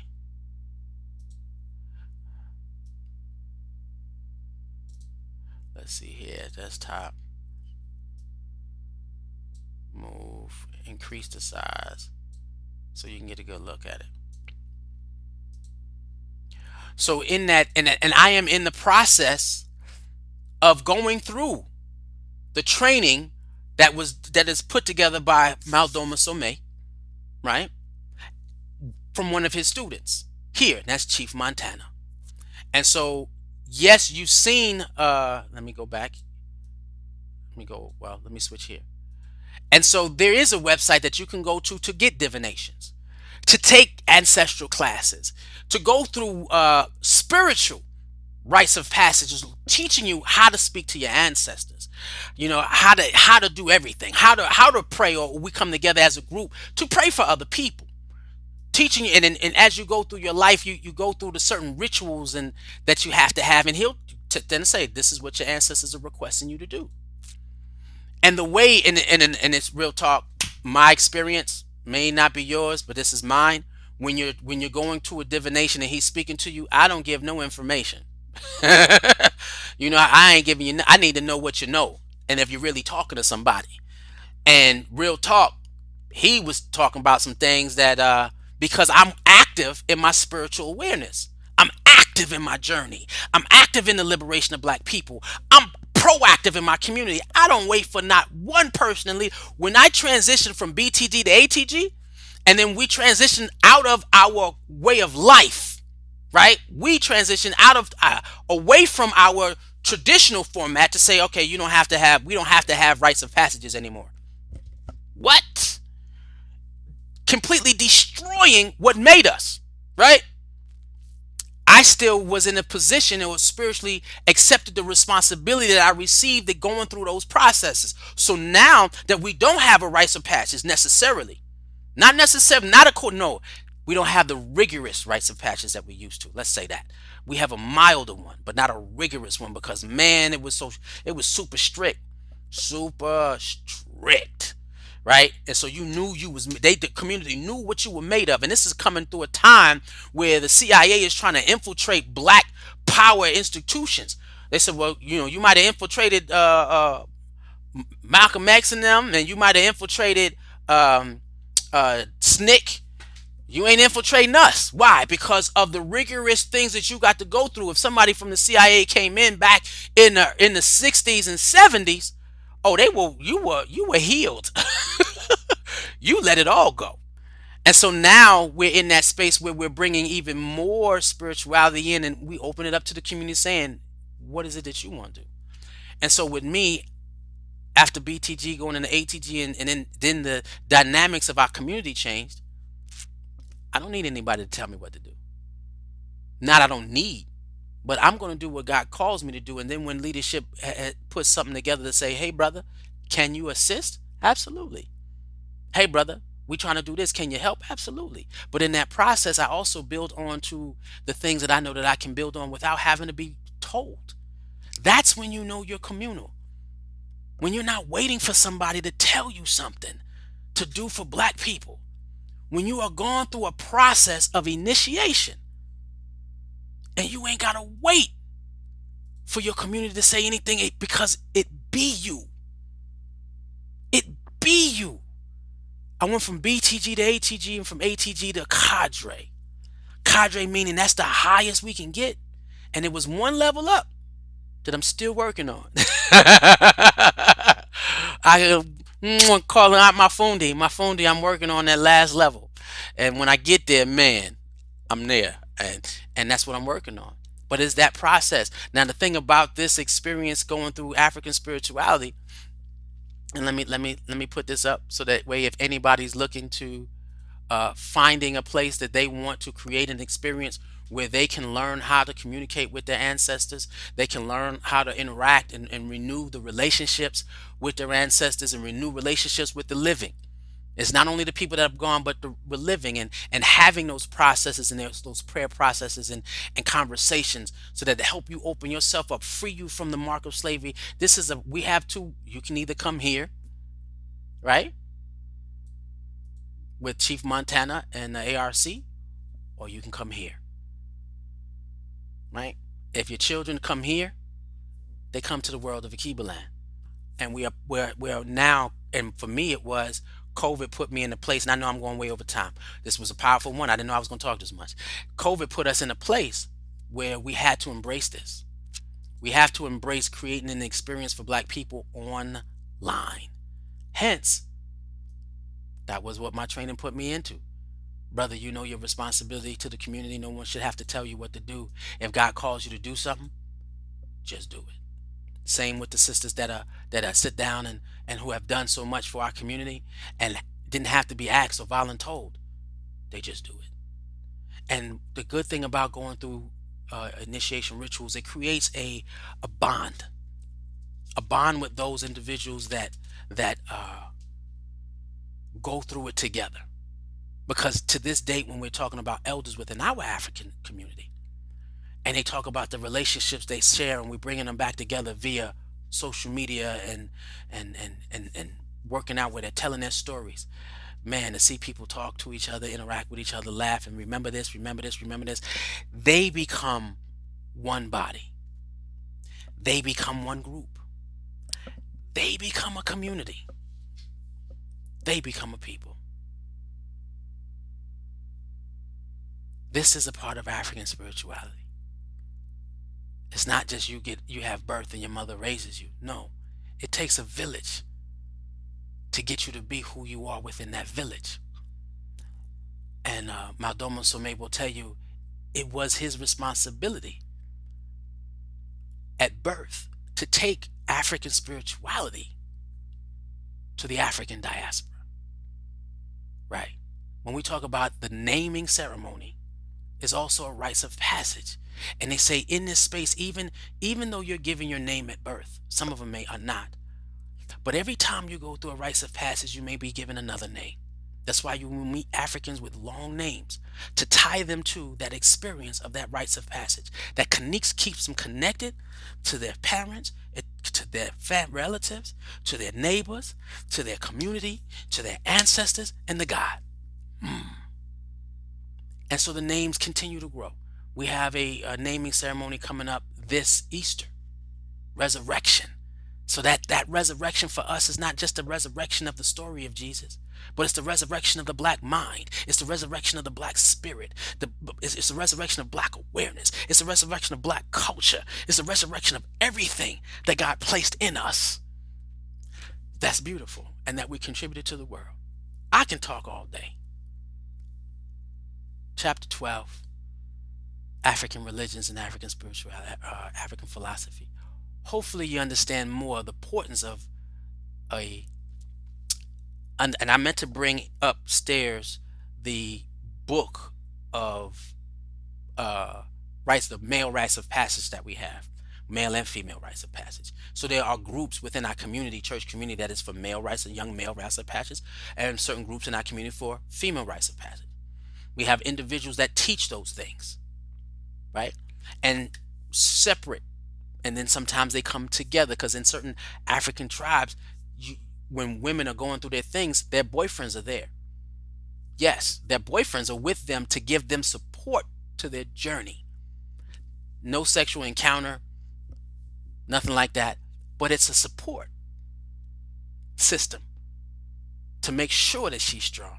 Let's see here, desktop. Move, increase the size so you can get a good look at it. So in that, and I am in the process of going through the training that is put together by Maldoma Somé, right? From one of his students here. That's Chief Montana. And so, yes, you've seen. Let me go back. Let me go. Well, let me switch here. And so there is a website that you can go to get divinations, to take ancestral classes, to go through spiritual rites of passages, teaching you how to speak to your ancestors, how to do everything, how to pray, or we come together as a group to pray for other people, teaching you. And as you go through your life, you go through the certain rituals and that you have, and he'll then say, this is what your ancestors are requesting you to do. And the way, and it's real talk, my experience may not be yours, but this is mine. When you're going to a divination and he's speaking to you, I don't give no information. I ain't giving you. I need to know what you know, and if you're really talking to somebody. And real talk, he was talking about some things that because I'm active in my spiritual awareness. I'm active in my journey. I'm active in the liberation of black people. I'm proactive in my community. I don't wait for not one person to leave. When I transitioned from BTG to ATG, and then we transitioned out of our way of life, right? We transitioned out of away from our traditional format to say, okay, we don't have to have rites of passages anymore. What? Completely destroying what made us, right? I still was in a position and was spiritually accepted the responsibility that I received that going through those processes. So now that we don't have a rites of passage necessarily, not necessarily, not a court, no, we don't have the rigorous rites of passage that we used to. Let's say that we have a milder one, but not a rigorous one, because man, it was super strict, right? And so you knew the community knew what you were made of. And this is coming through a time where the CIA is trying to infiltrate black power institutions. They said, well, you might have infiltrated Malcolm X and them, and you might have infiltrated SNCC. You ain't infiltrating us. Why? Because of the rigorous things that you got to go through. If somebody from the CIA came in back in the 60s and 70s, oh, you were healed. You let it all go. And so now we're in that space where we're bringing even more spirituality in, and we open it up to the community saying, what is it that you want to do? And so with me, after BTG going into ATG, and then the dynamics of our community changed, I don't need anybody to tell me what to do. Not I don't need, but I'm going to do what God calls me to do. And then when leadership puts something together to say, hey, brother, can you assist? Absolutely. Hey, brother, we trying to do this. Can you help? Absolutely. But in that process, I also build on to the things that I know that I can build on without having to be told. That's when you know you're communal. When you're not waiting for somebody to tell you something to do for black people. When you are going through a process of initiation and you ain't got to wait for your community to say anything, because it be you. It be you. I went from BTG to ATG and from ATG to cadre. Cadre meaning that's the highest we can get. And it was one level up that I'm still working on. I calling out my phone day. My phone day, I'm working on that last level. And when I get there, man, I'm there. And that's what I'm working on. But it's that process. Now the thing about this experience going through African spirituality, and let me put this up so that way if anybody's looking to finding a place that they want to create an experience where they can learn how to communicate with their ancestors, they can learn how to interact and renew the relationships with their ancestors and renew relationships with the living. It's not only the people that have gone, but the living, and having those processes and those prayer processes and conversations so that to help you open yourself up, free you from the mark of slavery. We have two. You can either come here, right, with Chief Montana and the ARC, or you can come here, right? If your children come here, they come to the world of Akibaland. And we are now, and for me it was COVID put me in a place, and I know I'm going way over time. This was a powerful one. I didn't know I was going to talk this much. COVID put us in a place where we had to embrace this. We have to embrace creating an experience for black people online. Hence, that was what my training put me into. Brother, you know your responsibility to the community. No one should have to tell you what to do. If God calls you to do something, just do it. Same with the sisters that are sit down and who have done so much for our community and didn't have to be asked or voluntold. They just do it. And the good thing about going through initiation rituals, it creates a bond, a bond with those individuals that go through it together. Because to this date, when we're talking about elders within our African community, and they talk about the relationships they share, and we're bringing them back together via social media and working out where they're telling their stories. Man, to see people talk to each other, interact with each other, laugh, and remember this, remember this, remember this, they become one body. They become one group. They become a community. They become a people. This is a part of African spirituality. It's not just you have birth and your mother raises you. No, it takes a village to get you to be who you are within that village. And Maldomo Somé will tell you it was his responsibility at birth to take African spirituality to the African diaspora. Right. When we talk about the naming ceremony, is also a rites of passage. And they say in this space, even though you're giving your name at birth, some of them are not. But every time you go through a rites of passage, you may be given another name. That's why you will meet Africans with long names to tie them to that experience of that rites of passage. That keeps them connected to their parents, to their relatives, to their neighbors, to their community, to their ancestors, and to God. And so the names continue to grow. We have a naming ceremony coming up this Easter, resurrection. So that resurrection for us is not just the resurrection of the story of Jesus, but it's the resurrection of the black mind. It's the resurrection of the black spirit. It's the resurrection of black awareness. It's the resurrection of black culture. It's the resurrection of everything that God placed in us. That's beautiful, and that we contributed to the world. I can talk all day. Chapter 12, African religions and African spirituality, African philosophy. Hopefully you understand more the importance of and I meant to bring upstairs the book of rites, the male rites of passage that we have, male and female rites of passage. So there are groups within our community, church community, that is for male rites and young male rites of passage, and certain groups in our community for female rites of passage. We have individuals that teach those things, right? And separate. And then sometimes they come together, because in certain African tribes, when women are going through their things, their boyfriends are there. Yes, their boyfriends are with them to give them support to their journey. No sexual encounter, nothing like that, but it's a support system to make sure that she's strong.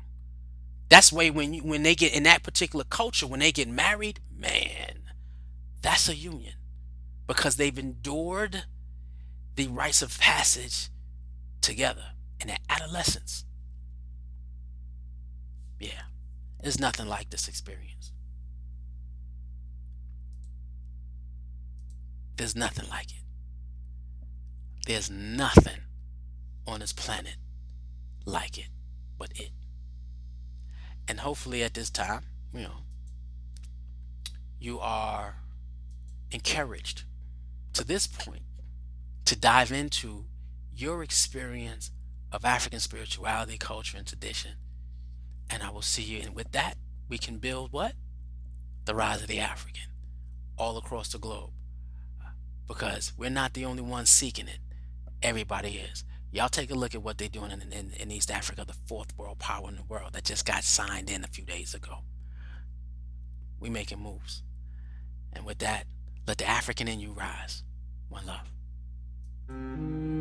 That's why when they get in that particular culture, when they get married, man, that's a union, because they've endured the rites of passage together in their adolescence. Yeah, there's nothing like this experience. There's nothing like it. There's nothing on this planet like it but it. And hopefully at this time, you are encouraged to this point to dive into your experience of African spirituality, culture, and tradition. And I will see you. And with that, we can build what? The rise of the African all across the globe. Because we're not the only ones seeking it. Everybody is. Y'all take a look at what they're doing in East Africa, the fourth world power in the world that just got signed in a few days ago. We making moves. And with that, let the African in you rise. One love.